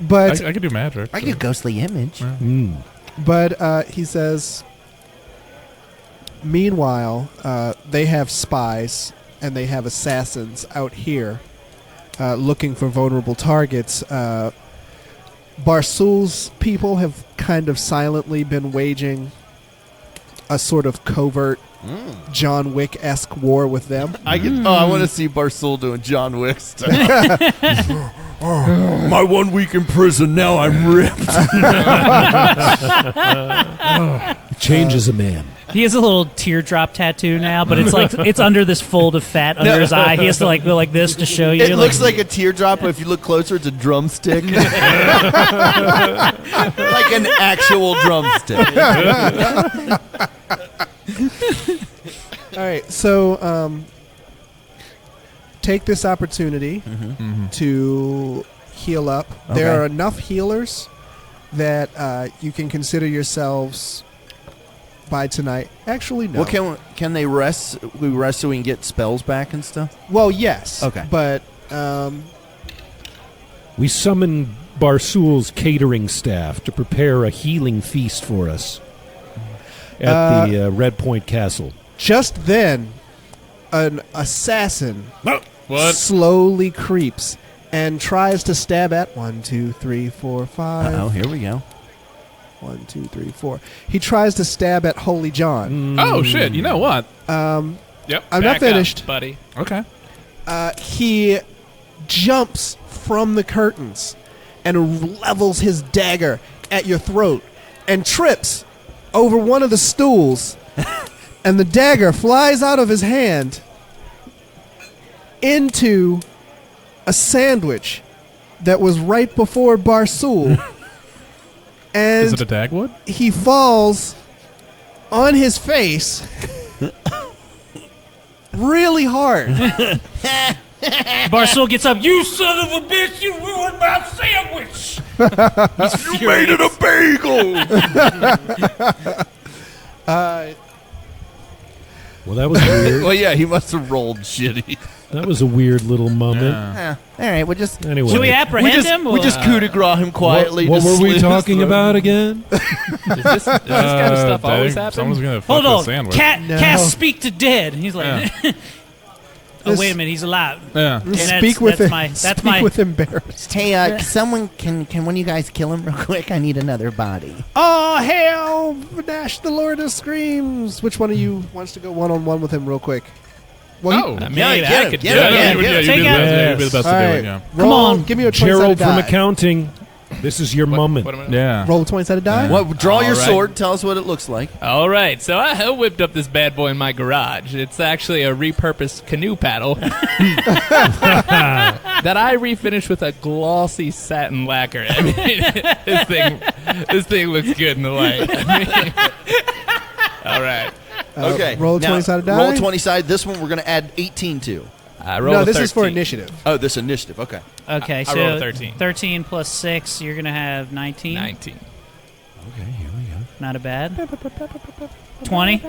[SPEAKER 7] But
[SPEAKER 4] I could do magic.
[SPEAKER 2] I get ghostly image.
[SPEAKER 7] But he says, meanwhile, they have spies and they have assassins out here looking for vulnerable targets. Barsul's people have kind of silently been waging a sort of covert John Wick-esque war with them.
[SPEAKER 2] I want to see Barsul doing John Wick stuff. My 1 week in prison, now I'm ripped.
[SPEAKER 1] Changes a man.
[SPEAKER 3] He has a little teardrop tattoo now, but it's like it's under this fold of fat under his eye. He has to like go like this to show you.
[SPEAKER 2] It looks like a teardrop, but if you look closer, it's a drumstick. Like an actual drumstick.
[SPEAKER 7] All right, so take this opportunity to heal up. There
[SPEAKER 2] Okay.
[SPEAKER 7] are enough healers that you can consider yourselves by tonight. Actually, no.
[SPEAKER 2] Well, can they rest? We rest so we can get spells back and stuff.
[SPEAKER 7] Well, yes.
[SPEAKER 2] Okay.
[SPEAKER 7] But
[SPEAKER 1] We summon Barsul's catering staff to prepare a healing feast for us at the Red Point Castle.
[SPEAKER 7] just then, an assassin
[SPEAKER 4] What?
[SPEAKER 7] slowly creeps and tries to stab at 1, 2, 3, 4, 5.
[SPEAKER 2] Oh, here we go.
[SPEAKER 7] 1, 2, 3, 4. He tries to stab at Holy John.
[SPEAKER 4] Oh, shit. You know what?
[SPEAKER 6] Yep.
[SPEAKER 7] I'm not
[SPEAKER 6] back up,
[SPEAKER 7] finished.
[SPEAKER 6] buddy.
[SPEAKER 4] Okay.
[SPEAKER 7] He jumps from the curtains and levels his dagger at your throat and trips over one of the stools, and the dagger flies out of his hand into a sandwich that was right before Barsul.
[SPEAKER 4] Is it
[SPEAKER 7] And
[SPEAKER 4] a Dagwood?
[SPEAKER 7] he falls on his face really hard.
[SPEAKER 3] Barsul gets up. You son of a bitch! You ruined my sandwich.
[SPEAKER 2] You made it a bagel.
[SPEAKER 1] Well, that was weird.
[SPEAKER 2] Well, yeah, he must have rolled shitty.
[SPEAKER 1] That was a weird little moment.
[SPEAKER 2] All right, we'll just
[SPEAKER 1] Anyway,
[SPEAKER 3] Should we apprehend him?
[SPEAKER 2] we just coup de grace him quietly.
[SPEAKER 1] what
[SPEAKER 2] just
[SPEAKER 1] were we
[SPEAKER 2] slit his
[SPEAKER 1] talking
[SPEAKER 2] throat.
[SPEAKER 1] about again?
[SPEAKER 6] Does this kind of stuff always happen?
[SPEAKER 4] Someone's going to fuck
[SPEAKER 3] Hold
[SPEAKER 4] the
[SPEAKER 3] on.
[SPEAKER 4] sandwich.
[SPEAKER 3] Cast speak to dead. He's like, Oh, wait a minute, he's allowed.
[SPEAKER 4] Yeah.
[SPEAKER 3] And
[SPEAKER 7] Speak with embarrassed.
[SPEAKER 5] Hey, someone can one of you guys kill him real quick? I need another body.
[SPEAKER 7] Oh, hail Dash the Lord of Screams. Which one of you wants to go one-on-one with him real quick? Well,
[SPEAKER 6] I mean,
[SPEAKER 2] Yeah,
[SPEAKER 6] I
[SPEAKER 2] get him,
[SPEAKER 6] could
[SPEAKER 2] get
[SPEAKER 6] do
[SPEAKER 2] him,
[SPEAKER 6] it.
[SPEAKER 2] yeah,
[SPEAKER 4] you'd
[SPEAKER 2] yeah.
[SPEAKER 4] be
[SPEAKER 3] Take
[SPEAKER 4] the
[SPEAKER 3] out-
[SPEAKER 4] best. You'd be the best
[SPEAKER 7] all
[SPEAKER 4] to do
[SPEAKER 7] right.
[SPEAKER 4] it. Yeah.
[SPEAKER 7] Roll,
[SPEAKER 3] on.
[SPEAKER 7] give me a 20-sided
[SPEAKER 1] Gerald from
[SPEAKER 7] die.
[SPEAKER 1] accounting, this is your moment.
[SPEAKER 6] What am I-
[SPEAKER 4] Yeah.
[SPEAKER 7] Roll a 20-sided die.
[SPEAKER 2] Well, draw your
[SPEAKER 6] All right.
[SPEAKER 2] sword. Tell us what it looks like.
[SPEAKER 6] All right, so I whipped up this bad boy in my garage. It's actually a repurposed canoe paddle that I refinished with a glossy satin lacquer. I mean, this thing looks good in the light. All right,
[SPEAKER 2] Okay.
[SPEAKER 7] Roll a
[SPEAKER 2] now,
[SPEAKER 7] 20-sided die.
[SPEAKER 2] Roll a 20-sided. This one we're going to add 18 to.
[SPEAKER 6] I rolled
[SPEAKER 7] No,
[SPEAKER 6] a
[SPEAKER 7] this is for
[SPEAKER 6] 13.
[SPEAKER 7] initiative.
[SPEAKER 2] Oh, this initiative. Okay.
[SPEAKER 3] Okay,
[SPEAKER 6] I
[SPEAKER 3] so
[SPEAKER 6] rolled a 13.
[SPEAKER 3] 13 plus 6, you're going to have 19.
[SPEAKER 6] 19.
[SPEAKER 2] Okay, here we go.
[SPEAKER 3] Not a bad. 20.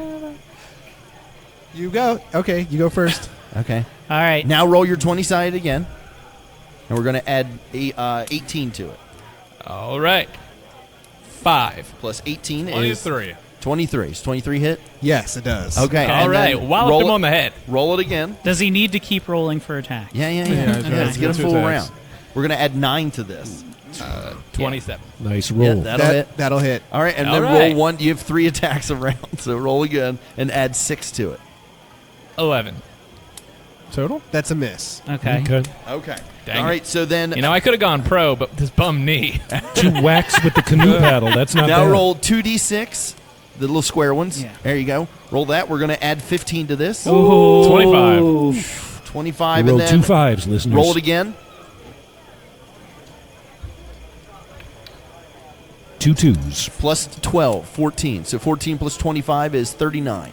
[SPEAKER 7] You go. Okay, you go first.
[SPEAKER 2] Okay.
[SPEAKER 3] All right.
[SPEAKER 2] Now roll your 20-sided again. And we're going to add 18 to it.
[SPEAKER 6] All right, 5.
[SPEAKER 2] Plus 18 is
[SPEAKER 4] 23.
[SPEAKER 2] 23. Is 23 hit?
[SPEAKER 7] Yes, it does.
[SPEAKER 2] Okay.
[SPEAKER 6] All
[SPEAKER 2] and
[SPEAKER 6] right,
[SPEAKER 2] then
[SPEAKER 6] walloped
[SPEAKER 2] roll
[SPEAKER 6] him
[SPEAKER 2] it-
[SPEAKER 6] on the head.
[SPEAKER 2] Roll it again.
[SPEAKER 3] Does he need to keep rolling for attack?
[SPEAKER 2] Yeah.
[SPEAKER 4] Yeah,
[SPEAKER 2] Let's get a
[SPEAKER 4] two
[SPEAKER 2] full
[SPEAKER 4] attacks.
[SPEAKER 2] round. We're going to add 9 to this.
[SPEAKER 6] 27.
[SPEAKER 1] Nice
[SPEAKER 2] Yeah,
[SPEAKER 1] roll.
[SPEAKER 2] that'll hit.
[SPEAKER 7] That'll hit.
[SPEAKER 2] All right, and
[SPEAKER 6] All
[SPEAKER 2] then
[SPEAKER 6] right.
[SPEAKER 2] roll 1. You have 3 attacks around, so roll again and add 6 to it.
[SPEAKER 6] 11.
[SPEAKER 4] Total?
[SPEAKER 7] That's a miss.
[SPEAKER 3] Okay.
[SPEAKER 1] Okay.
[SPEAKER 2] Okay.
[SPEAKER 6] Dang
[SPEAKER 2] All
[SPEAKER 6] it.
[SPEAKER 2] right, so then
[SPEAKER 6] You know, I could have gone pro, but this bum knee.
[SPEAKER 1] 2 whacks with the canoe paddle. That's not
[SPEAKER 2] now
[SPEAKER 1] bad.
[SPEAKER 2] roll 2d6, the little square ones.
[SPEAKER 3] Yeah.
[SPEAKER 2] There you go. Roll that. We're going to add 15 to this.
[SPEAKER 6] 25.
[SPEAKER 2] 25,
[SPEAKER 1] Roll
[SPEAKER 2] and
[SPEAKER 1] 2
[SPEAKER 2] then
[SPEAKER 1] 5s, listeners.
[SPEAKER 2] roll it again.
[SPEAKER 1] 2 2s.
[SPEAKER 2] Plus 12, 14. So 14 plus 25 is 39.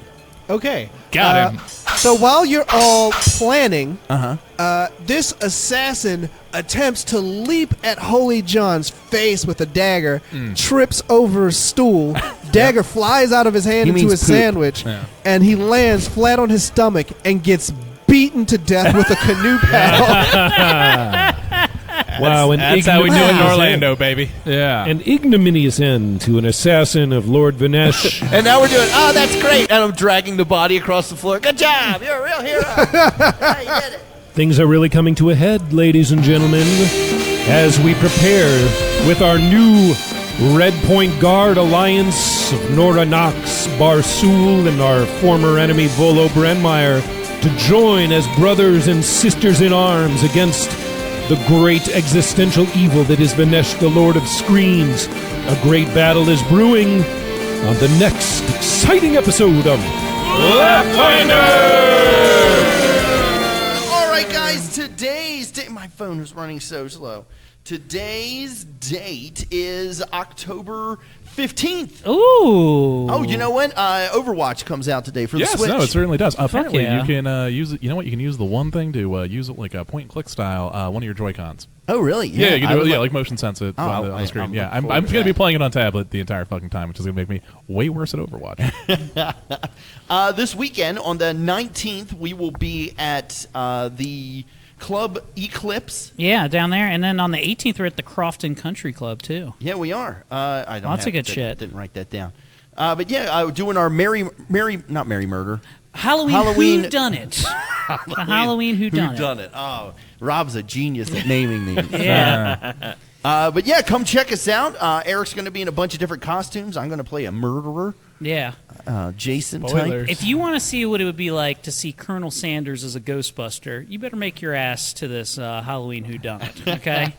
[SPEAKER 7] Okay.
[SPEAKER 6] Got him.
[SPEAKER 7] So while you're all planning,
[SPEAKER 2] Uh-huh.
[SPEAKER 7] this assassin attempts to leap at Holy John's face with a dagger, trips over a stool, dagger flies out of his hand
[SPEAKER 2] He
[SPEAKER 7] into
[SPEAKER 2] means
[SPEAKER 7] his
[SPEAKER 2] poop.
[SPEAKER 7] sandwich, and he lands flat on his stomach and gets beaten to death with a canoe paddle.
[SPEAKER 1] Wow,
[SPEAKER 6] That's how we do it in Orlando, baby.
[SPEAKER 4] Yeah.
[SPEAKER 1] An ignominious end to an assassin of Lord Vinesh.
[SPEAKER 2] And now we're doing, oh, that's great. And I'm dragging the body across the floor. Good job. You're a real hero. Yeah, you did it.
[SPEAKER 1] Things are really coming to a head, ladies and gentlemen, as we prepare with our new Red Point Guard alliance of Nora Knox, Barsool, and our former enemy Volo Brenmeyer to join as brothers and sisters in arms against the great existential evil that is Vinesh, the Lord of Screams. A great battle is brewing on the next exciting episode of
[SPEAKER 2] All right, guys, today's date. My phone was running so slow. Today's date is October 15th.
[SPEAKER 3] Ooh.
[SPEAKER 2] Oh, you know what? Overwatch comes out today for the
[SPEAKER 4] Yes,
[SPEAKER 2] Switch.
[SPEAKER 4] no, it certainly does. Apparently,
[SPEAKER 3] yeah.
[SPEAKER 4] you can use it. You know what? You can use the one thing to use it like a point and click style. One of your Joy-Cons.
[SPEAKER 2] Oh, really?
[SPEAKER 4] Yeah, you
[SPEAKER 2] I
[SPEAKER 4] can do
[SPEAKER 2] would
[SPEAKER 4] it. Yeah,
[SPEAKER 2] like-
[SPEAKER 4] like motion sense it on the
[SPEAKER 2] I'm
[SPEAKER 4] screen.
[SPEAKER 2] looking
[SPEAKER 4] Yeah, I'm
[SPEAKER 2] forward to
[SPEAKER 4] going to be
[SPEAKER 2] that.
[SPEAKER 4] playing it on tablet the entire fucking time, which is going to make me way worse at Overwatch.
[SPEAKER 2] This weekend, on the 19th, we will be at the Club Eclipse.
[SPEAKER 3] Yeah, down there. And then on the 18th, we're at the Crofton Country Club, too.
[SPEAKER 2] Yeah, we are. I don't
[SPEAKER 3] Lots
[SPEAKER 2] have
[SPEAKER 3] of good
[SPEAKER 2] didn't-
[SPEAKER 3] shit.
[SPEAKER 2] Didn't write that down. But yeah, doing our not Merry Murder.
[SPEAKER 3] Halloween Whodunit. The Halloween Whodunit.
[SPEAKER 2] Done it? Oh, Rob's a genius at naming these.
[SPEAKER 3] Yeah.
[SPEAKER 2] But yeah, come check us out. Eric's going to be in a bunch of different costumes. I'm going to play a murderer,
[SPEAKER 3] Yeah.
[SPEAKER 2] Jason type.
[SPEAKER 6] Spoilers.
[SPEAKER 3] If you want to see what it would be like to see Colonel Sanders as a Ghostbuster, you better make your ass to this Halloween Whodunit, okay?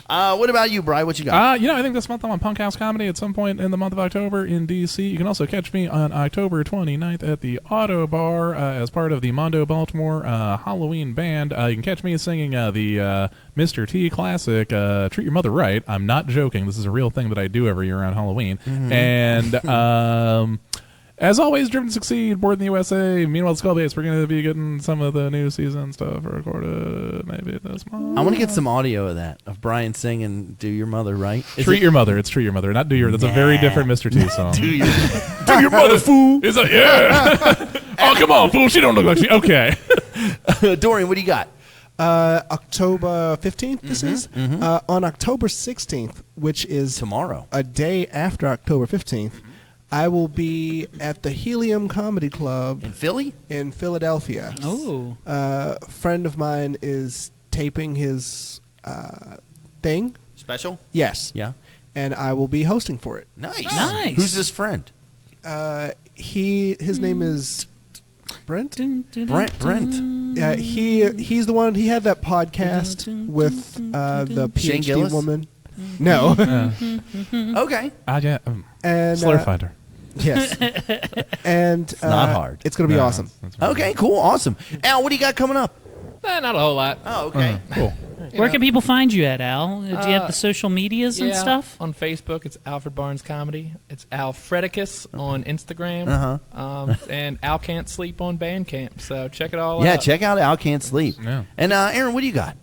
[SPEAKER 2] What about you, Bri? What you got?
[SPEAKER 4] I think this month I'm on Punk House Comedy at some point in the month of October in D.C. You can also catch me on October 29th at the Auto Bar as part of the Mondo Baltimore Halloween Band. You can catch me singing the Mr. T classic, Treat Your Mother Right. I'm not joking. This is a real thing that I do every year around Halloween. And as always, Driven to Succeed, Board in the USA. Meanwhile, Skullbase, we're going to be getting some of the new season stuff recorded maybe this month.
[SPEAKER 2] I want to get some audio of that, of Brian singing Do Your Mother Right. Is
[SPEAKER 4] Treat
[SPEAKER 2] it-
[SPEAKER 4] Your Mother. It's Treat Your Mother, not Do Your. That's a very different Mr. T song.
[SPEAKER 2] Do Your Mother, fool.
[SPEAKER 4] It's like, yeah. Oh, come on, fool. She don't look like she. Okay.
[SPEAKER 2] Dorian, what do you got?
[SPEAKER 7] October 15th, this is. On October 16th, which is
[SPEAKER 2] Tomorrow.
[SPEAKER 7] a day after October 15th, I will be at the Helium Comedy Club
[SPEAKER 2] In Philly?
[SPEAKER 7] in Philadelphia.
[SPEAKER 3] Oh.
[SPEAKER 7] A friend of mine is taping his thing.
[SPEAKER 2] Special?
[SPEAKER 7] Yes.
[SPEAKER 2] Yeah.
[SPEAKER 7] And I will be hosting for it.
[SPEAKER 2] Nice.
[SPEAKER 3] Nice.
[SPEAKER 2] Who's this friend?
[SPEAKER 7] His name is Brent.
[SPEAKER 2] Brent.
[SPEAKER 7] Yeah, he's the one. He had that podcast with the
[SPEAKER 2] Shane
[SPEAKER 7] PhD
[SPEAKER 2] Gillis?
[SPEAKER 7] woman. No.
[SPEAKER 2] Okay.
[SPEAKER 7] And
[SPEAKER 4] Slur Fighter.
[SPEAKER 7] yes. And it's
[SPEAKER 2] not hard.
[SPEAKER 7] It's going to be awesome.
[SPEAKER 2] Okay, cool. Awesome. Al, what do you got coming up?
[SPEAKER 6] Not a whole lot.
[SPEAKER 2] Oh, okay.
[SPEAKER 4] Cool.
[SPEAKER 3] Where can people find you at, Al? Do you have the social medias and
[SPEAKER 6] Yeah,
[SPEAKER 3] stuff?
[SPEAKER 6] on Facebook, it's Alfred Barnes Comedy. It's Alfredicus on Instagram. And Al Can't Sleep on Bandcamp. So check it all out.
[SPEAKER 2] Yeah, check out Al Can't Sleep.
[SPEAKER 4] Yeah.
[SPEAKER 2] And Aaron, what do you got?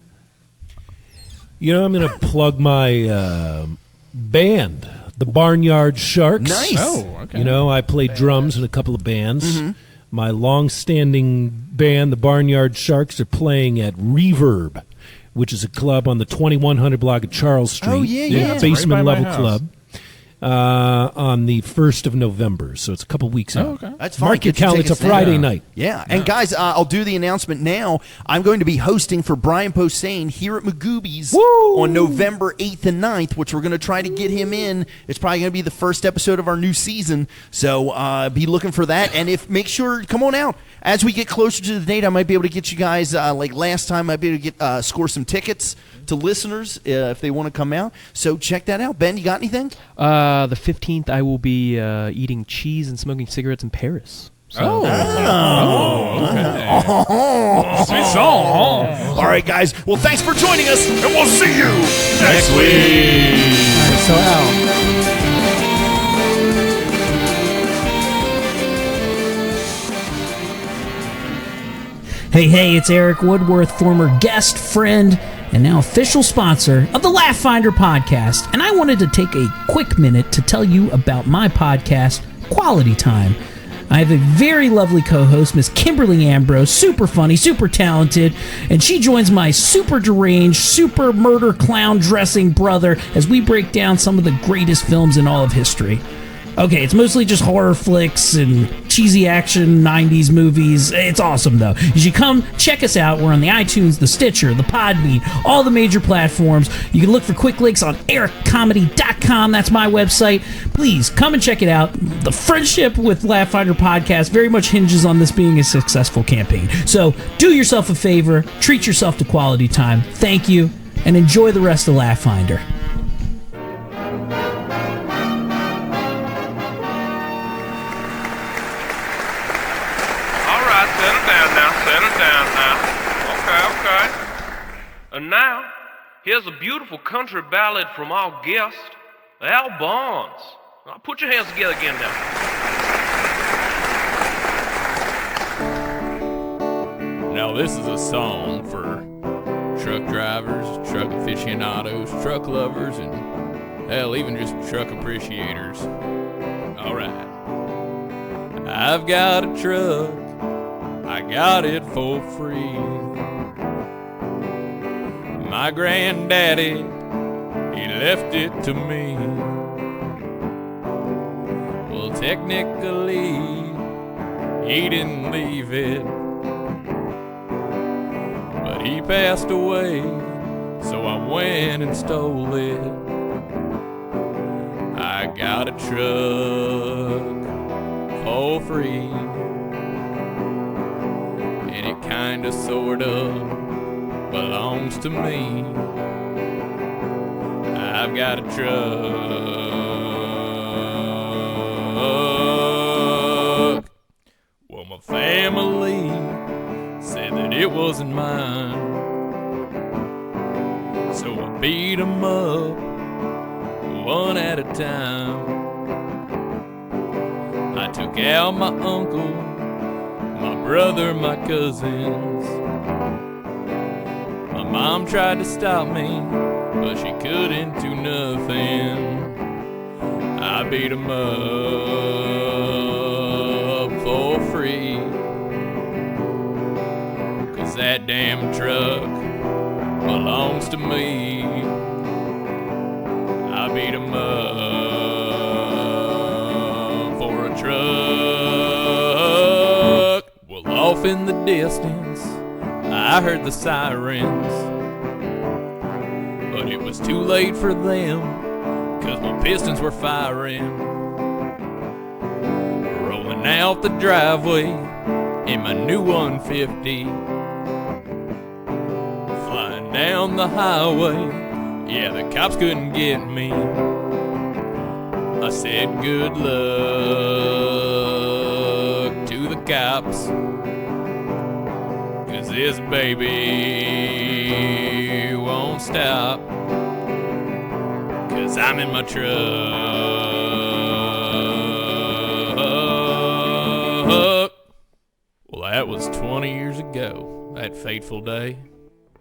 [SPEAKER 1] You know, I'm going to plug my band, the Barnyard Sharks.
[SPEAKER 2] Nice.
[SPEAKER 4] Oh, okay.
[SPEAKER 1] You know, I play drums in a couple of bands. My long-standing band, the Barnyard Sharks, are playing at Reverb, which is a club on the 2100 block of Charles Street.
[SPEAKER 2] Oh, yeah.
[SPEAKER 4] Right
[SPEAKER 1] Basement
[SPEAKER 4] by my
[SPEAKER 1] level
[SPEAKER 4] house.
[SPEAKER 1] club. On the 1st of November, so it's a couple weeks out.
[SPEAKER 4] okay.
[SPEAKER 2] That's fine.
[SPEAKER 1] Mark your
[SPEAKER 2] Get your
[SPEAKER 1] calendar. It's a
[SPEAKER 2] tickets now.
[SPEAKER 1] Friday night.
[SPEAKER 2] Yeah. And guys, I'll do the announcement now. I'm going to be hosting for Brian Posehn here at Magoobies on November 8th and 9th, which we're going to try to get him in. It's probably going to be the first episode of our new season, so be looking for that. And make sure, come on out. As we get closer to the date, I might be able to get you guys, like last time, I might be able to get score some tickets to listeners if they want to come out. So check that out. Ben, you got anything?
[SPEAKER 8] The 15th, I will be eating cheese and smoking cigarettes in Paris. So,
[SPEAKER 4] Sweet song.
[SPEAKER 2] All right, guys. Well, thanks for joining us, and we'll see you next week.
[SPEAKER 7] So Al,
[SPEAKER 3] Hey, it's Eric Woodworth, former guest, friend, and now official sponsor of the Laugh Finder podcast. And I wanted to take a quick minute to tell you about my podcast, Quality Time. I have a very lovely co-host, Miss Kimberly Ambrose, super funny, super talented, and she joins my super deranged, super murder clown dressing brother as we break down some of the greatest films in all of history. Okay, it's mostly just horror flicks and cheesy action 90s movies. It's awesome, though. You should come check us out. We're on the iTunes, the Stitcher, the Podbean, all the major platforms. You can look for quick links on ericcomedy.com. That's my website. Please, come and check it out. The friendship with Laugh Finder Podcast very much hinges on this being a successful campaign. So do yourself a favor. Treat yourself to quality time. Thank you, and enjoy the rest of Laugh Finder.
[SPEAKER 10] Settle down now. Okay. And now, here's a beautiful country ballad from our guest, Al Barnes. Now, put your hands together again now.
[SPEAKER 6] Now this is a song for truck drivers, truck aficionados, truck lovers, and hell, even just truck appreciators. Alright. I've got a truck, I got it for free. My granddaddy, he left it to me. Well, technically, he didn't leave it, but he passed away, so I went and stole it. I got a truck for free, and it kinda sorta belongs to me. I've got a truck. Well, my family said that it wasn't mine, so I beat 'em up one at a time. I took out my uncle, my brother, my cousins. My mom tried to stop me, but she couldn't do nothing. I beat 'em up for free, 'cause that damn truck belongs to me. I beat 'em up
[SPEAKER 11] in the distance, I heard the sirens. But it was too late for them, 'cause my pistons were firing. Rolling out the driveway in my new 150. Flying down the highway, yeah, the cops couldn't get me. I said good luck to the cops, 'cause this baby won't stop, 'cause I'm in my truck. Well, that was 20 years ago, that fateful day,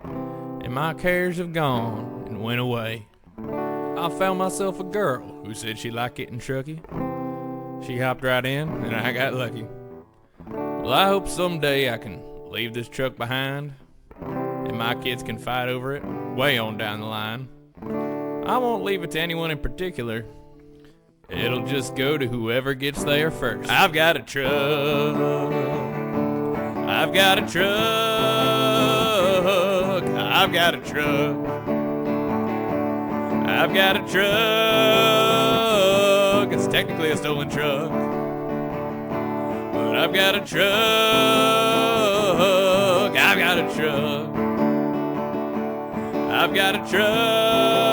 [SPEAKER 11] and my cares have gone and went away. I found myself a girl who said she liked getting trucky. She hopped right in, and I got lucky. Well, I hope someday I can leave this truck behind, and my kids can fight over it way on down the line. I won't leave it to anyone in particular. It'll just go to whoever gets there first. I've got a truck. I've got a truck. I've got a truck. I've got a truck. It's technically a stolen truck, but I've got a truck. I've got a truck. I've got a truck.